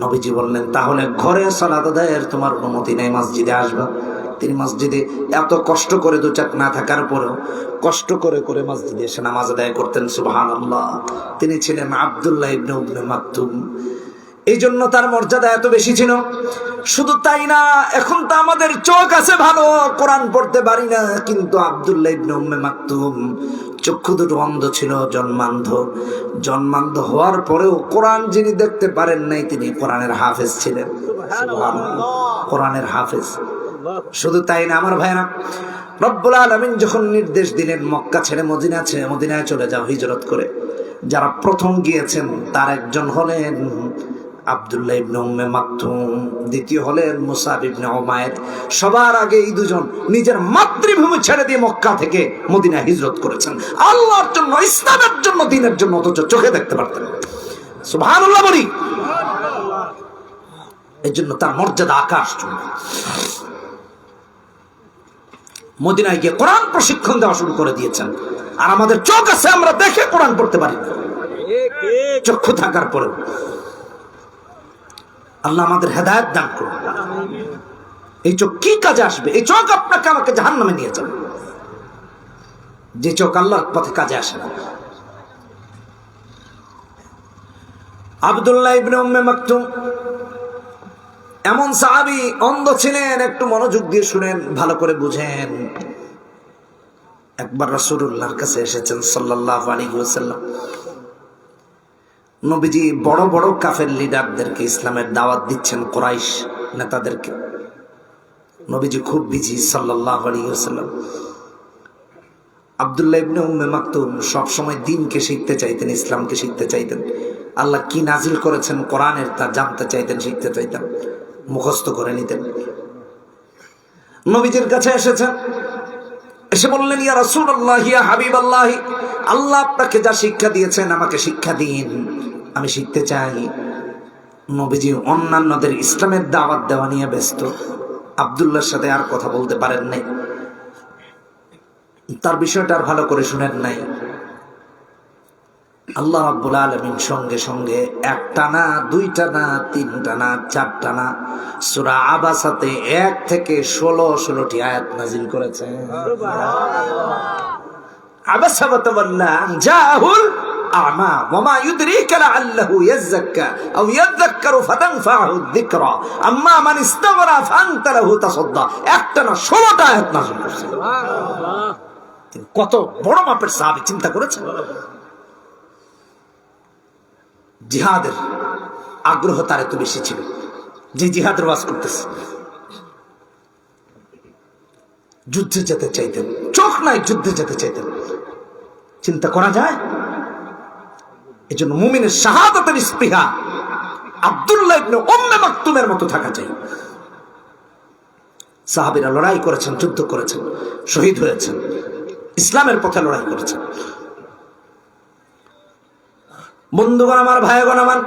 A: নবীজি বললেন, তাহলে ঘরে সালাত আদায়ের তোমার অনুমতি নেই, মসজিদে আসবা। তিনি মসজিদে এত কষ্ট করে, দু চাক না থাকার পরেও কষ্ট করে করে মসজিদে এসে নামাজ আদায় করতেন। সুবহানাল্লাহ। তিনি ছিলেন আব্দুল্লাহ ইবনে উম্মে মাকতুম। এই জন্য তার মর্যাদা এত বেশি ছিল। শুধু তাই না, এখন তো আমাদের চোখ আছে ভালো, কোরআন পড়তে পারি না, কিন্তু আব্দুল্লাহ ইবনে উম্মে মাকতুম চক্ষু দুটো অন্ধ ছিল, জন্মান্ধ হওয়ার পরেও কোরআন যিনি দেখতে পারেন নাই তিনি কোরআনের হাফেজ ছিলেন। কোরআনের হাফেজ। শুধু তাই না আমার ভাইরা, রব্বুল আলামিন যখন নির্দেশ দিলেন মক্কা ছেড়ে মদিনায় চলে যাও হিজরত করে, যারা প্রথম গিয়েছেন তার একজন হলেন আব্দুল্লাহ ইবনে উম্মে মাকতুম, দ্বিতীয় হলেন মুসাব ইবনে উমাইর। সবার আগে এই দুজন নিজের মাতৃভূমি ছেড়ে দিয়ে মক্কা থেকে মদিনায় হিজরত করেছেন আল্লাহর জন্য, ইসলামের জন্য, দ্বীনের জন্য, অথচ চোখে দেখতে পারতেন। সুবহানাল্লাহ বলি। এই জন্য তার মর্যাদা আকাশ চুম্বি। মদিনায় গিয়ে কোরআন প্রশিক্ষণ দেওয়া শুরু করে দিয়েছেন। আর আমাদের চোখ আছে, আমরা দেখে কোরআন পড়তে পারি না, চক্ষু থাকার পরেও। আল্লাহ আমাদের হেদায়েত দান করুন। এই চোখ কি কাজে আসবে? এই চোখ আপনাকে আমাকে জাহান্নামে নিয়ে যাবে, যে চোখ আল্লাহর পথে কাজে আসে না। আব্দুল্লাহ ইবনে উম্মে মাকতুম এমন সাহাবী, অন্ধ ছিলেন। একটু মনোযোগ দিয়ে শুনেন, ভালো করে বুঝেন। একবার রাসূলুল্লাহর কাছে এসেছেন সাল্লাল্লাহু আলাইহি ওয়াসাল্লাম। নবীজি বড় বড় কাফের লিডারদেরকে ইসলামের দাওয়াত দিচ্ছেন, কুরাইশ নেতাদেরকে। নবীজি খুব বিজি সাল্লাল্লাহু আলাইহি ওয়াসাল্লাম। আব্দুল্লাহ ইবনে উম্মে মাকতুম সব সময় দ্বীনকে শিখতে চাইতেন, ইসলামকে শিখতে চাইতেন। আল্লাহ কি নাজিল করেছেন কোরআনের তা জানতে চাইতেন, শিখতে চাইতেন, মুখস্থ করে নিতেন। নবীজির কাছে এসেছেন, এসে বললেন, ইয়া রাসূলুল্লাহ, ইয়া হাবিবাল্লাহ, আল্লাহ আপনাকে যা শিক্ষা দিয়েছেন আমাকে শিক্ষা দিন, আমি শিখতে চাই। নবীজি অন্যান্যদের ইসলামের দাওয়াত দেওয়া নিয়ে ব্যস্ত, আব্দুল্লাহর সাথে আর কথা বলতে পারেন নাই, তার বিষয়টা আর ভালো করে শুনেন নাই। আল্লাহ রাব্বুল আলামিন সঙ্গে সঙ্গে একটা না, দুইটা না, তিনটা না, চারটা না, সূরা আবাসাতে 1 থেকে 16টি আয়াত নাযিল করেছেন। আবাসা ওয়া তাওয়াল্লা আন জাআহুল আ'মা ওয়া মা ইউদরিকা লাআল্লাহু ইয়াযাক্কা আও ইয়াযাক্কারু ফাতানফা'হু যিকরা আম্মা মান ইস্তাগরা ফাআনতা লাহু তাসাদ্দা। একটা না 16টা আয়াত নাযিল করেছেন। সুবহানাল্লাহ। কত বড় মাপের সাহাবী, চিন্তা করেছেন? জিহাদের আগ্রহ তার এত বেশি ছিল যে জিহাদের ওয়াজ করতেছে, যুদ্ধে যেতে চাইতেন, চোখ নাই, যুদ্ধে যেতে চাইতেন। চিন্তা করা যায়? এই জন্য মুমিনের শাহাদাতের স্পৃহা আব্দুল্লাহ ইবনে উম্মে মাকতুমের মতো থাকা চাই। সাহাবীরা লড়াই করেছেন, যুদ্ধ করেছেন, শহীদ হয়েছেন, ইসলামের পথে লড়াই করেছেন। বন্ধুগণ আমার, ভাইগণ আমার,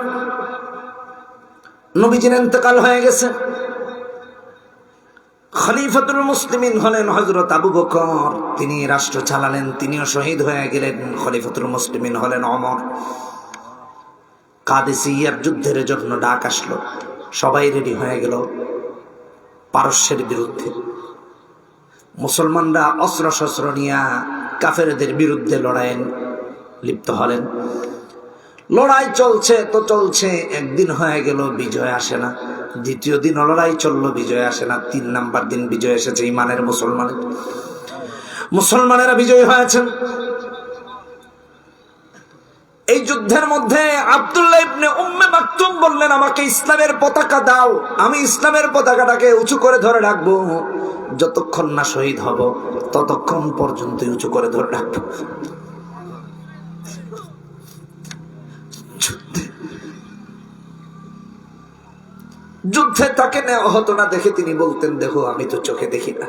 A: নবীজির ইন্তেকাল হয়ে গেছে। খলিফাতুল মুসলিমিন হলেন হযরত আবু বকর, তিনি রাষ্ট্র চালালেন, তিনিও শহীদ হয়ে গেলেন। খলিফাতুল মুসলিমিন হলেন ওমর। কাদেসিয়ার যুদ্ধের জন্য ডাক আসলো, সবাই রেডি হয়ে গেল পারস্যের বিরুদ্ধে। মুসলমানরা অস্ত্র শস্ত্র নিয়ে কাফেরদের বিরুদ্ধে লড়াইয়ে লিপ্ত হলেন। লড়াই চলছে তো চলছে, একদিন হয়ে গেল, বিজয় আসে না। দ্বিতীয় দিন লড়াই চললো, বিজয় আসে না। 3 নাম্বার দিন বিজয় এসেছে ইমানের মুসলমানেরা বিজয়ী হয়েছেন। এই যুদ্ধের মধ্যে আব্দুল্লাহ ইবনে উম্মে মাকতুম বললেন, আমাকে ইসলামের পতাকা দাও, আমি ইসলামের পতাকাটাকে উঁচু করে ধরে রাখবো, যতক্ষণ না শহীদ হব ততক্ষণ পর্যন্ত উঁচু করে ধরে রাখবো। যুদ্ধে তাকে নেওয়া হতো না দেখে তিনি বলতেন, দেখো আমি তো চোখে দেখি না,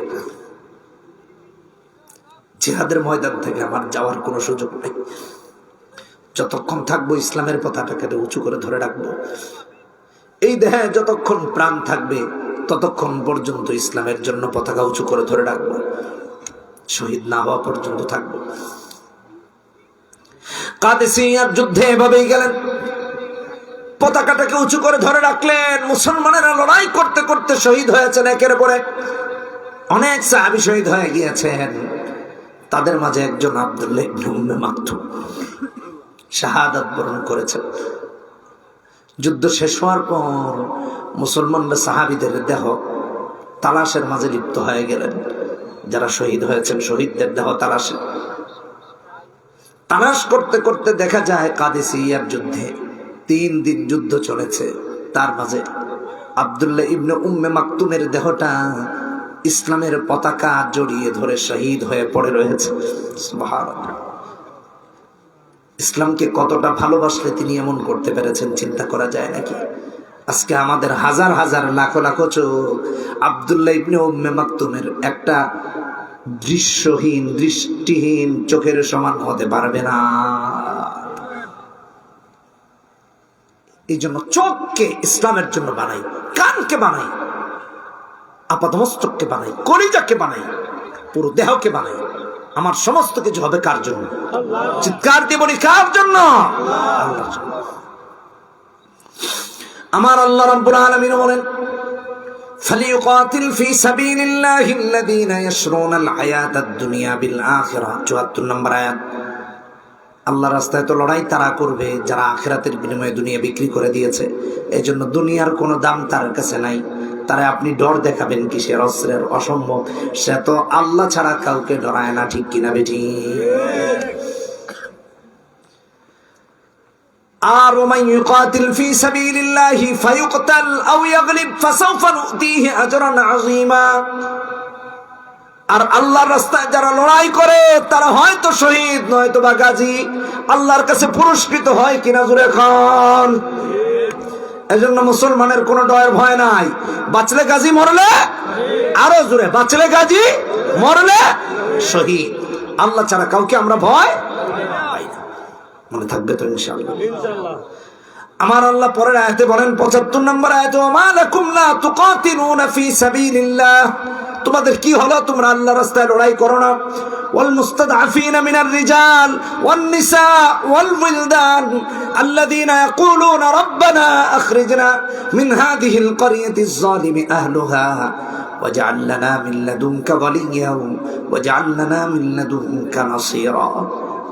A: জিহাদের ময়দান থেকে আমার যাওয়ার কোনো সুযোগ নেই, যতক্ষণ থাকবো ইসলামের পতাকাকে উঁচু করে ধরে রাখবো। এই দেহে যতক্ষণ প্রাণ থাকবে ততক্ষণ পর্যন্ত ইসলামের জন্য পতাকা উঁচু করে ধরে রাখবো, শহীদ না হওয়া পর্যন্ত থাকবো। কাদেসিয়ার যুদ্ধে এভাবেই গেলেন, পতাকাটাকে উঁচু করে ধরে রাখলেন। মুসলমানেরা লড়াই করতে করতে শহীদ হয়েছেন একের পর এক, অনেক সাহাবী শহীদ হয়ে গিয়েছেন। তাদের মাঝে একজন আব্দুল্লাহ ইবনে উম্মে মাকতুম শাহাদাত বরণ করেছেন। যুদ্ধ শেষ হওয়ার পর মুসলমানরা সাহাবীদের দেহ তালাশের মাঝে লিপ্ত হয়ে গেলেন। যারা শহীদ হয়েছেন শহীদদের দেহ তালাশে তালাশ করতে করতে দেখা যায় কাদেসিয়ার যুদ্ধে 3 দিন যুদ্ধ চলেছে। তার মাঝে আব্দুল্লাহ ইবনে উম্মে মাকতুমের দেহটা ইসলামের পতাকা জড়িয়ে ধরে শহীদ হয়ে পড়ে রয়েছে। সুবহানাল্লাহ। ইসলামকে কতটা ভালোবাসলে তিনি এমন করতে পেরেছেন চিন্তা করা যায় নাকি? আজকে আমাদের হাজার হাজার লাখো লাখো চোখ আব্দুল্লাহ ইবনে উম্মে মাকতুমের একটা দৃষ্টিহীন চোখের সমান হতে পারবে না। এই জন্য চোখকে ইসলামের জন্য বানাই, কানকে বানাই, আপাতমস্তককে বানাই, কলিজাকে বানাই, পুরো দেহকে বানাই। আমার সমস্ত কিছু হবে কার জন্য? চিৎকার দিয়ে বলি, কার জন্য? আল্লাহর জন্য। আমার আল্লাহ রাব্বুল আলামিন বলেন, ফালিয়ুকাতিল ফি সাবিলিল্লাহি আল্লাযীনা ইয়াশরুনাল হায়াতাদ দুনিয়া বিল আখিরাহ। ৭৪ নম্বর আয়াত। আল্লাহর রাস্তায় তো লড়াই তারা করবে যারা আখিরাতের বিনিময়ে দুনিয়া বিক্রি করে দিয়েছে। এজন্য দুনিয়ার কোনো দাম তার কাছে নাই। তারা আপনি ডর দেখাবেন কিসের? অস্ত্রের? অসম্ভব। সে তো আল্লাহ ছাড়া কাউকে ডরায় না, ঠিক কিনা বেঠি? আর ওমান ইউকাতিল ফি সাবিলিল্লাহি ফায়ুকতাল আও ইয়াগলিব ফাসাউফা নুতিহি আজরান আযীমা। আর আল্লাহর রাস্তায় যারা লড়াই করে তারা হয়তো শহীদ নয়তো বা গাজী, আল্লাহর কাছে পুরস্কৃত হয় কিনা জোরে খান। এজন্য মুসলমানের কোনো ডর ভয় নাই। বাঁচলে গাজী, মরলে আরো জোরে, বাঁচলে গাজী, মরলে শহীদ। আল্লাহ ছাড়া কাউকে আমরা ভয় পাই না। মনে থাকবে তো ইনশাআল্লাহ। আমার আল্লাহ পরের আয়াতে বলেন, ৭৫ নম্বর আয়াতে, ওমা লাকুম লা তুকাতিলুনা ফি সাবিলিল্লাহ। তোমাদের কি হলো? তোমরা আল্লাহর রাস্তায় লড়াই করো না। ওয়াল মুস্তাদআফিনা মিনার রিজাল ওয়ান নিসা ওয়াল ওয়িলদান আল্লাযীনা ইয়াকুলুনা রাব্বানা আখরিজনা মিন হাযিহিল ক্বরিয়াতিজ যালিমি আহলুহা ওয়াজআল লানা মিন লাদুনকা ওয়ালিয়্যান ওয়াজআল লানা মিন লাদুনকা নাসীরা।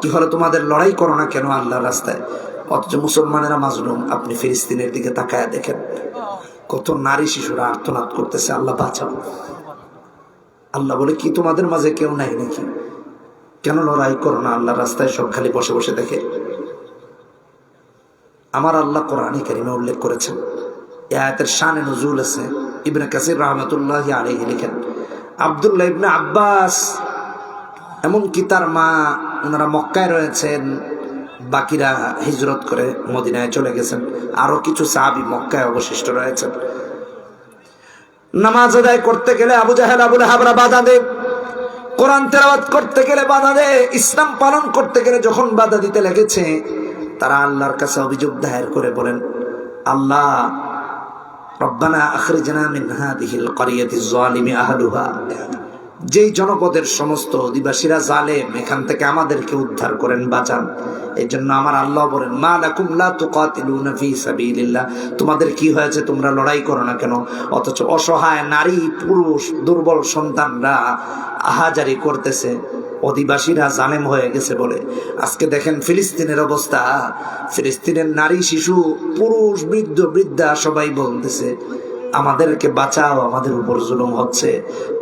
A: কি হলো? তোমাদের লড়াই করো না কেন আল্লাহর রাস্তায়? অথচ মুসলমানেরা মাজলুম। আপনি ফিলিস্তিনের দিকে তাকায় দেখেন, কত নারী শিশুরা আর্তনাদ করতেছে, আল্লাহ বাঁচাও। আল্লাহ বলে, কি তোমাদের মাঝে কেউ নাই নাকি? কেন লড়াই করো না আল্লাহর রাস্তায়? সব খালি বসে বসে দেখে। আমার আল্লাহ কোরআনে কারিমে উল্লেখ করেছেন, এই আয়াতের শানে নুজুল আছে। ইবনে কাসির রাহমাতুল্লাহি আলাইহি লিখেন, আব্দুল্লাহ ইবনে আব্বাস এমনকি তার মা, ওনারা মক্কায় রয়েছেন, বাকিরা হিজরত করে মদিনায় চলে গেছেন, আরো কিছু সাহাবী মক্কায় অবশিষ্ট রয়েছেন। নামাজ আদায় করতে গেলে আবু জাহেল আবু লাহাবরা বাধা দেয়, কোরআন তেলাওয়াত করতে গেলে বাধা দেয়, ইসলাম পালন করতে গেলে যখন বাধা দিতে লেগেছে, তারা আল্লাহর কাছে অভিযোগ দায়ের করে বলেন, আল্লাহ রব্বানা আখরিজনা মিন হাযিহিল ক্বরিয়াতিজ যালিমি আহলুহা। যেই জনপদের সমস্ত অধিবাসীরা জালেম, এখান থেকে আমাদেরকে উদ্ধার করেন, বাঁচান। এই জন্য আমার আল্লাহ বলেন, মা লাকুম লা তুকাতিলুনা ফি সাবিলিল্লাহ। তোমাদের কি হয়েছে? তোমরা লড়াই করো না কেন? অথচ অসহায় নারী, পুরুষ, দুর্বল সন্তানরা আহাজারি করতেছে, অধিবাসীরা জালেম হয়ে গেছে বলে। আজকে দেখেন ফিলিস্তিনের অবস্থা। ফিলিস্তিনের নারী, শিশু, পুরুষ, বৃদ্ধ, বৃদ্ধা সবাই বলতেছে, আমাদেরকে বাঁচাও, আমাদের উপর জুলুম হচ্ছে।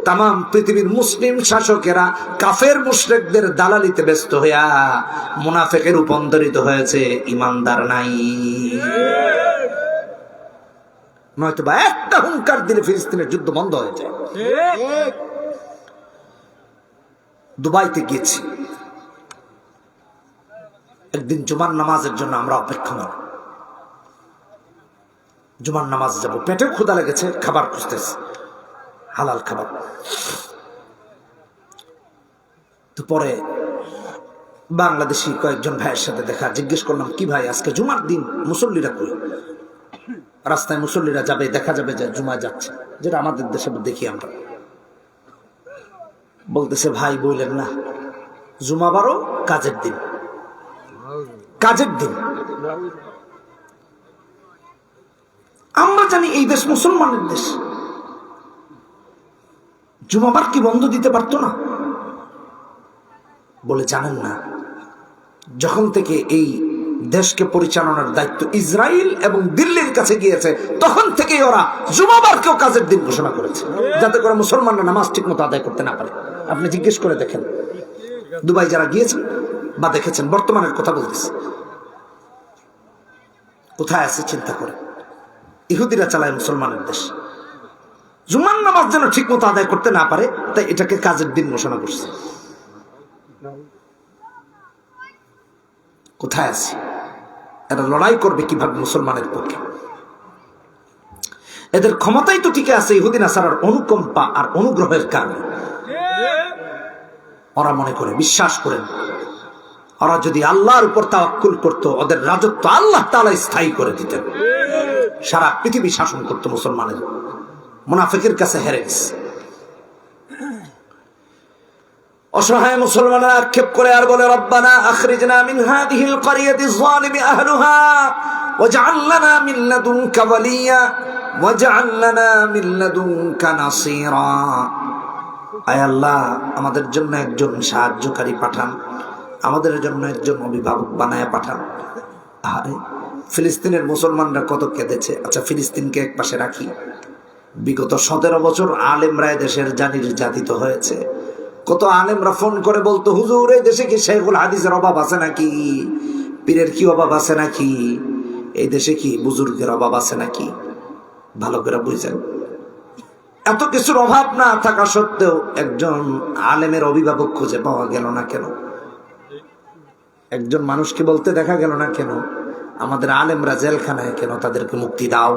A: তাম পৃথিবীর মুসলিম শাসকেরা কাফের মুশরিকদের দালালিতে ব্যস্ত হইয়া মুনাফিকের রূপান্তরিত হয়েছে, ইমানদার নাই। নয়তো বা একটা হুঙ্কার দিলে ফিলিস্তিনের যুদ্ধ বন্ধ হয়ে যায়। দুবাইতে গিয়েছি একদিন জুমার নামাজের জন্য, আমরা অপেক্ষমান। জুমার নামাজ যাব, পেটে ক্ষুধা লেগেছে, খাবার খুঁজতেছে, হালাল খাবার। তো পরে বাংলাদেশি কয়েকজন ভাইয়ের সাথে দেখা, জিজ্ঞেস করলাম, কি ভাই আজকে জুমার দিন, মুসল্লিরা কই? রাস্তায় মুসল্লিরা যাবে, দেখা যাবে যে জুমায় যাচ্ছে, যেটা আমাদের দেশে দেখি আমরা। বলতেছে, ভাই বললেন না, জুমা বারো কাজের দিন, কাজের দিন। আমরা জানি এই দেশ মুসলমানের দেশ, জুমাবার কি বন্ধ দিতে পারতো না? বলে, জানেন না, যখন থেকে এই দেশকে পরিচালনার দায়িত্ব ইসরায়েল এবং দিল্লির কাছে গিয়েছে, তখন থেকে ওরা জুমাবারকেও কাজের দিন ঘোষণা করেছে, যাতে করে মুসলমানরা নামাজ ঠিক মতো আদায় করতে না পারে। আপনি জিজ্ঞেস করে দেখেন, দুবাই যারা গিয়েছেন বা দেখেছেন, বর্তমানের কথা বলতেছি। কোথায় আছে চিন্তা করে। ইহুদিরা চালায় মুসলমানের দেশ। জুমার নামাজ যেন ঠিক মতো আদায় করতে না পারে, তাই এটাকে কাজের দিন ঘোষণা করছে। কোথায় আছে? এরা লড়াই করবে কিভাবে মুসলমানের পক্ষে? এদের ক্ষমতাই তো টিকে আছে ইহুদি নাসারার অনুকম্পা আর অনুগ্রহের কারণে। ওরা মনে করে, বিশ্বাস করেন, ওরা যদি আল্লাহর উপর তাওয়াক্কুল করত, ওদের রাজত্ব আল্লাহ তাআলা স্থায়ী করে দিতেন, সারা পৃথিবী শাসন করত মুসলমানের। মুনাফিকের কাছে হেরে গেছে। অসহায় মুসলমানরা আক্ষেপ করে আর বলে, রব্বানা আখরিজনা মিন হাদিহিল ক্বরিয়াতি যালিমি আহলুহা ওয়াজআল লানা মিন লাদুনকা ওয়ালিয়া ওয়াজআল লানা মিন লাদুনকা নাসীরা। আয় আল্লাহ, আমাদের জন্য একজন সাহায্যকারী পাঠান, আমাদের জন্য একজন অভিভাবক বানায় পাঠান। আরে ফিলিস্তিনের মুসলমানরা কত কেঁদেছে। আচ্ছা, ফিলিস্তিনকে এক পাশে রাখি, বিগত 17 বছর আলেমরা দেশের জানি নির্যাতিত হয়েছে। কত আলেমরা ফোন করে বলতো, হুজুর এই দেশে কি শেখুল হাদিসের অভাব আছে নাকি, পীরের কি অভাব আছে নাকি, এই দেশে কি বুজুর্গের অভাব আছে নাকি? ভালো করে বুঝছেন, এত কিছুর অভাব না থাকা সত্ত্বেও একজন আলেমের অভিভাবক খুঁজে পাওয়া গেল না কেন? একজন মানুষকে বলতে দেখা গেল না কেন, আমাদের আলেমরা জেলখানায় কেন, তাদেরকে মুক্তি দাও।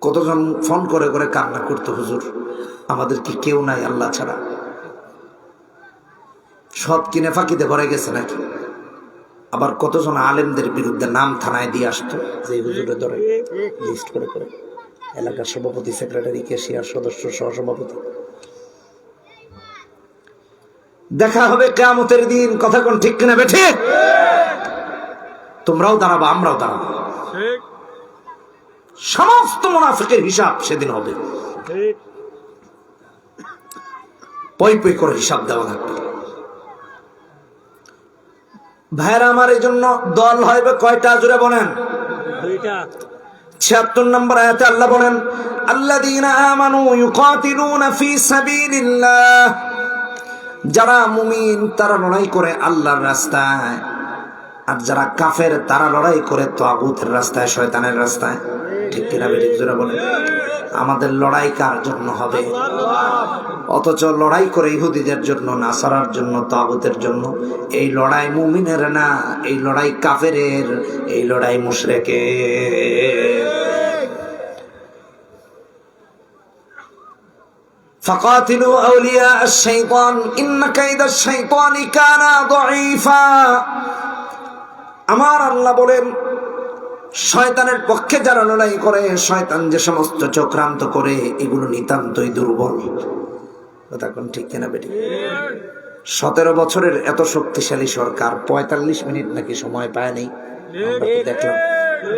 A: কতজন ফোন করে করে কান্না করতো, হুজুর আমাদের কি কেউ নাই আল্লাহ ছাড়া? সব কিনে ফাঁকিতে ভরে গেছে নাকি? আবার কতজন আলেমদের বিরুদ্ধে নাম থানায় দিয়ে আসতো, যে হুজুরে ধরে লিস্ট করে করে, এলাকার সভাপতি, সেক্রেটারি, ক্যাশিয়ার, সদস্য, সহসভাপতি। দেখা হবে কিয়ামতের দিন, কথা কোন ঠিক কিনা বেঠে? তোমরাও দাঁড়াবো, আমরাও দাঁড়াবো। সমস্ত মুনাফিকের হিসাব সেদিন হবে। পই পই করে হিসাব দেওয়া লাগবে। ভাইরা আমার, এই জন্য দল হইবে কয়টা জুড়ে বলেন? 76 নম্বর আয়াতে আল্লাহ বলেন, আল্লাযীনা আমানু ইউকাতিলুনা ফী সাবিলিল্লাহ। যারা মুমিন তারা লড়াই করে আল্লাহর রাস্তায়, আর যারা কাফের তারা লড়াই করে তাগুতের রাস্তায়, শয়তানের রাস্তায়। ঠিক কিনা বেঠিক জোরে বলেন? আমাদের লড়াই কার জন্য হবে? অথচ লড়াই করে ইহুদিদের জন্য, নাসারার জন্য, তাগুতের জন্য। এই লড়াই মুমিনের না, এই লড়াই কাফেরের, এই লড়াই মুশরিকের। ফাকাতিলু আউলিয়া আশ-শাইতান ইন্না কাইদাশ শাইতানি কানা দাঈফা। আমার আল্লাহ বলেন, শয়তানের পক্ষে যারা লড়াই করে, শয়তান যে সমস্ত চক্রান্ত করে, এগুলো নিতান্তই দুর্বল। কথা কোন ঠিক কিনা বেটি? 17 বছরের এত শক্তিশালী সরকার 45 মিনিট নাকি সময় পায়নি, দেখলাম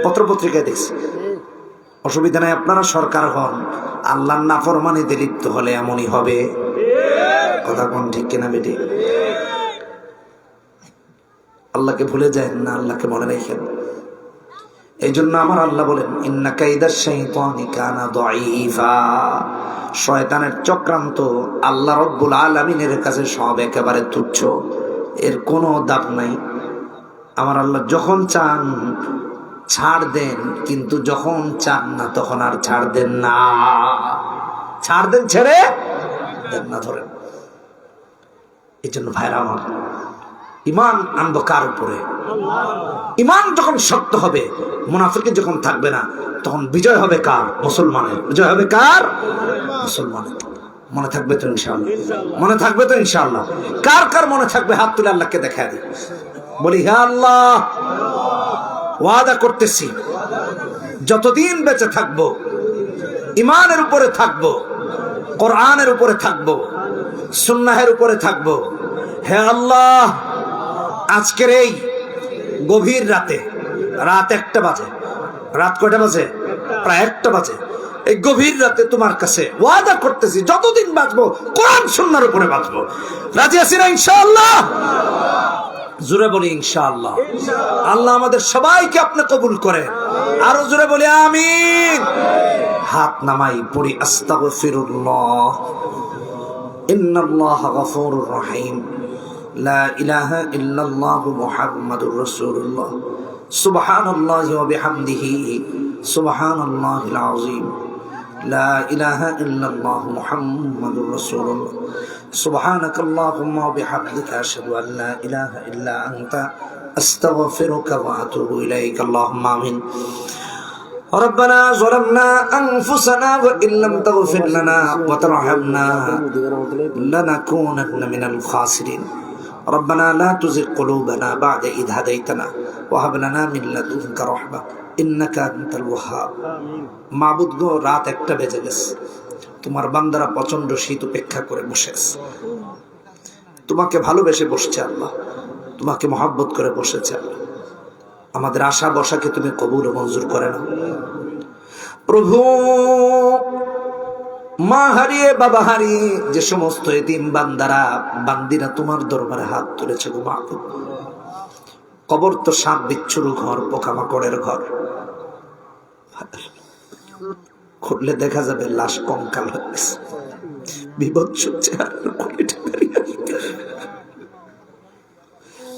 A: পত্রপত্রিকায় দেখছি। অসুবিধা নাই, আপনারা সরকার হন, আল্লাহর নাফরমানিতে লিপ্ত হলে এমনই হবে। কথা কোন ঠিক কিনা বেটি? আল্লাহকে ভুলে যায় না, আল্লাহকে মনে রাখেন। এই জন্য আমার আল্লাহ বলেন, ইন্না কাইদাশ শাইতানি কানা দাঈফা। শয়তানের চক্রান্ত আল্লাহ রাব্বুল আলামিনের কাছে সব একেবারে তুচ্ছ, এর কোনো দাম নাই। আমার আল্লাহ যখন চান ছাড় দেন, কিন্তু যখন চান না তখন আর ছাড় দেন না। ছাড় দেন, ছেড়ে দেন না, ধরেন। এই জন্য ভাইরা আমার, ইমান আনবো কার উপরে? ইমান যখন শক্ত হবে, মুনাফিকের যখন থাকবে না, তখন বিজয় হবে কার? মুসলমানের। বিজয় হবে কার? মুসলমানের। মনে থাকবে তো ইনশাআল্লাহ? মনে থাকবে তো ইনশাআল্লাহ? কার কার মনে থাকবে? হাত তুলে আল্লাহকে দেখা দিই, বলি, হে আল্লাহ, ওয়াদা করতেছি যতদিন বেঁচে থাকবো ইমানের উপরে থাকবো, কোরআনের উপরে থাকবো, সুন্নাহের উপরে থাকবো। হে আল্লাহ, আজকের এই গভীর রাতে, রাত 1টা বাজে, রাত কয়টা বাজে? প্রায় 1টা বাজে। এই গভীর রাতে তোমার কাছে ওয়াদা করতেছি যতদিন বাঁচবো কোরআন সুন্নাহর উপরে বাঁচবো। রাজি আছি না ইনশাআল্লাহ? জোরে বলি ইনশাআল্লাহ। আল্লাহ আমাদের সবাইকে আপনি কবুল করেন। আরো জোরে বলি আমিন। হাত নামাই পড়ি আস্তাগফিরুল্লাহ। ইন্নাল্লাহা গফুরুর রহিম। লা ইলাহা ইল্লাল্লাহু মুহাম্মাদুর রাসূলুল্লাহ। সুবহানাল্লাহি ওয়া বিহামদিহি সুবহানাল্লাহিল আযীম। লা ইলাহা ইল্লাল্লাহু মুহাম্মাদুর রাসূলুল্লাহ। সুবহানাকাল্লাহুম্মা ওয়া বিহামদিকা আশহাদু আন লা ইলাহা ইল্লা আনতা আস্তাগফিরুকা ওয়া আতুবু ইলাইক। আল্লাহুম্মা আমিন। ربنا ظلمنا أنفسنا وإن لم تغفر لنا وترحمنا لنكونن من الخاسرين ربنا لا تزغ قلوبنا بعد إذ هديتنا وهب لنا من لدنك رحمة إنك أنت الوهاب। মাবুদ গো, রাত 1টা বেজে গেছে, তোমার বান্দারা প্রচন্ড শীত উপেক্ষা করে বসে আছে, তোমাকে ভালোবেসে বসছে আল্লাহ, তোমাকে মহব্বত করে বসেছে আল্লাহ। আমাদের আশা বসাকে তুমি কবুল ও মঞ্জুর করে নাও প্রভু। মা হারিয়ে বাবা হারিয়ে যে সমস্ত এতিম বান্দারা বান্দিরা তোমার দরবারে হাত তুলেছে গো মাবুদ, কবর তো সাপ বিচ্ছুর ঘর, পোকামাকড়ের ঘর, খুললে দেখা যাবে লাশ কঙ্কাল হয়ে গেছে, বিভৎস চেহারা কোটিটা বেরিয়ে আসবে।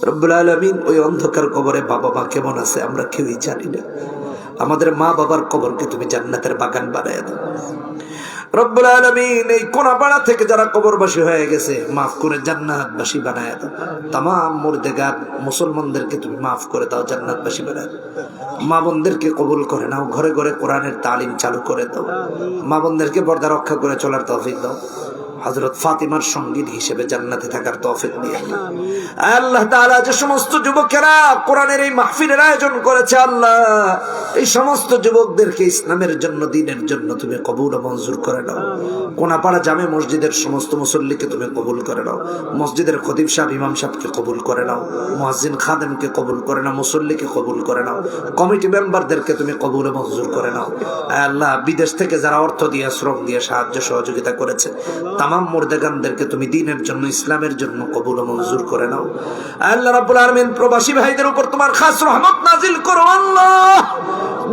A: রব্বুল আলামিন, ওই অন্ধকার কবরে বাবা মা কেমন আছে আমরা কেউই জানি না। আমাদের মা বাবার কবরকে তুমি জান্নাতের বাগান বানায় দাও রব্বুল আলামিন। এই কোনাপাড়া থেকে যারা কবরবাসী হয়ে গেছে মাফ করে জান্নাতবাসী বানায় দাও। তামাম মুর্দেগার মুসলমানদেরকে তুমি মাফ করে দাও, জান্নাতবাসী বানায় দাও। মা বোনদেরকে কবুল করে নাও, ঘরে ঘরে কোরআনের তালিম চালু করে দাও। মা বোনদেরকে পর্দা রক্ষা করে চলার তৌফিক দাও। হযরত ফাতিমার সঙ্গী হিসেবে জান্নাতে থাকার তৌফিক দিয়ে আল্লাহ তাআলা। যে সমস্ত যুবকেরা কোরআনের এই মাহফিলের আয়োজন করেছে আল্লাহ, এই সমস্ত যুবকদেরকে ইসলামের জন্য, দ্বীনের জন্য তুমি কবুল ও মঞ্জুর করে নাও। কোনাপাড়া জামে মসজিদের সমস্ত মুসল্লিকে তুমি কবুল করে নাও। মসজিদের খতিব সাহেব, ইমাম সাহেবকে কবুল করে নাও। মুয়াজ্জিন খাদেমকে কবুল করে নাও। মুসল্লিকে কবুল করে নাও। কমিটি মেম্বারদেরকে তুমি কবুল ও মঞ্জুর করে নাও আল্লাহ। বিদেশ থেকে যারা অর্থ দিয়ে, শ্রম দিয়ে সাহায্য সহযোগিতা করেছে তামাম মুর্দেগানদেরকে তুমি দ্বীনের জন্য, ইসলামের জন্য কবুল ও মঞ্জুর করে নাও আল্লাহ রাব্বুল আলামিন। প্রবাসী ভাইদের উপর তোমার খাস রহমত নাজিল করো আল্লাহ।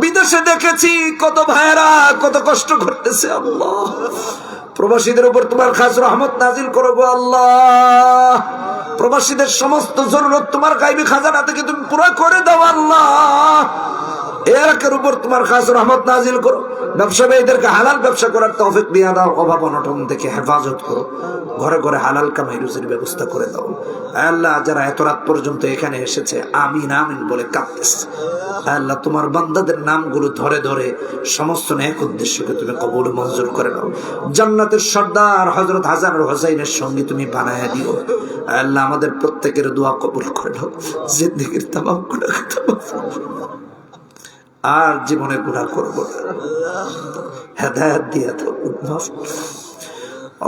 A: বিদেশে দেখেছি কত ভাইয়েরা কত কষ্ট করতেছে আল্লাহ, প্রবাসীদের উপর তোমার খাস রহমত নাজিল করো গো আল্লাহ। প্রবাসীদের সমস্ত জরুরত তোমার গায়বী খাজানা থেকে তুমি পুরো করে দাও আল্লাহ। এর উপর তোমার খাস রহমত নাজিল করো। ব্যবসায়ীদেরকে হালাল ব্যবসা করার তৌফিক দিয়ে দাও। অভাব অনটন থেকে হেফাজত করো। ঘরে ঘরে হালাল কামাই রুজির ব্যবস্থা করে দাও আল্লাহ। যারা এত রাত পর্যন্ত এখানে এসেছে আমিন আমিন বলে কাঁদতেছে আল্লাহ, তোমার বান্দাদের নামগুলো ধরে ধরে সমস্ত নেক উদ্দেশ্যকে তুমি কবুল মঞ্জুর করে নাও। জান্নাতের সর্দার হযরত হাসান আর হুসাইনের সঙ্গে তুমি বানায়া দিও আল্লাহ। আমাদের প্রত্যেকের দোয়া কবুল করে নাও। জিন্দেগীর তামাম গুনাহ আর জীবনে গুনাহ করব না, হেদায়েত দিয়ে দাও।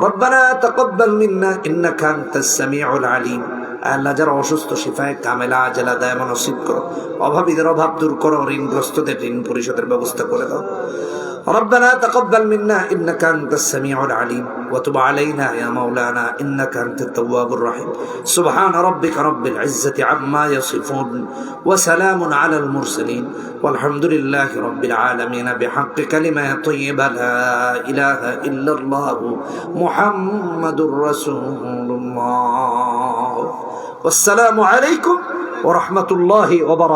A: রব্বানা তাকাব্বাল মিন্না ইন্নাকা আনতাস সামিউল আলিম। আল্লাহ, যারা অসুস্থ শিফায়ে কামেলা আজলা দায়মা নসিব করো। অভাবীদের অভাব দূর করো। ঋণগ্রস্তদের ঋণ পরিশোধের ব্যবস্থা করে দাও। ربنا تقبل منا إنك أنت السميع العليم وتب علينا يا مولانا إنك أنت التواب الرحيم سبحان ربك رب العزة عما يصفون وسلام على المرسلين والحمد لله رب العالمين بحق كلمة طيبة لا إله إلا الله محمد رسول الله والسلام عليكم ورحمة الله وبركاته.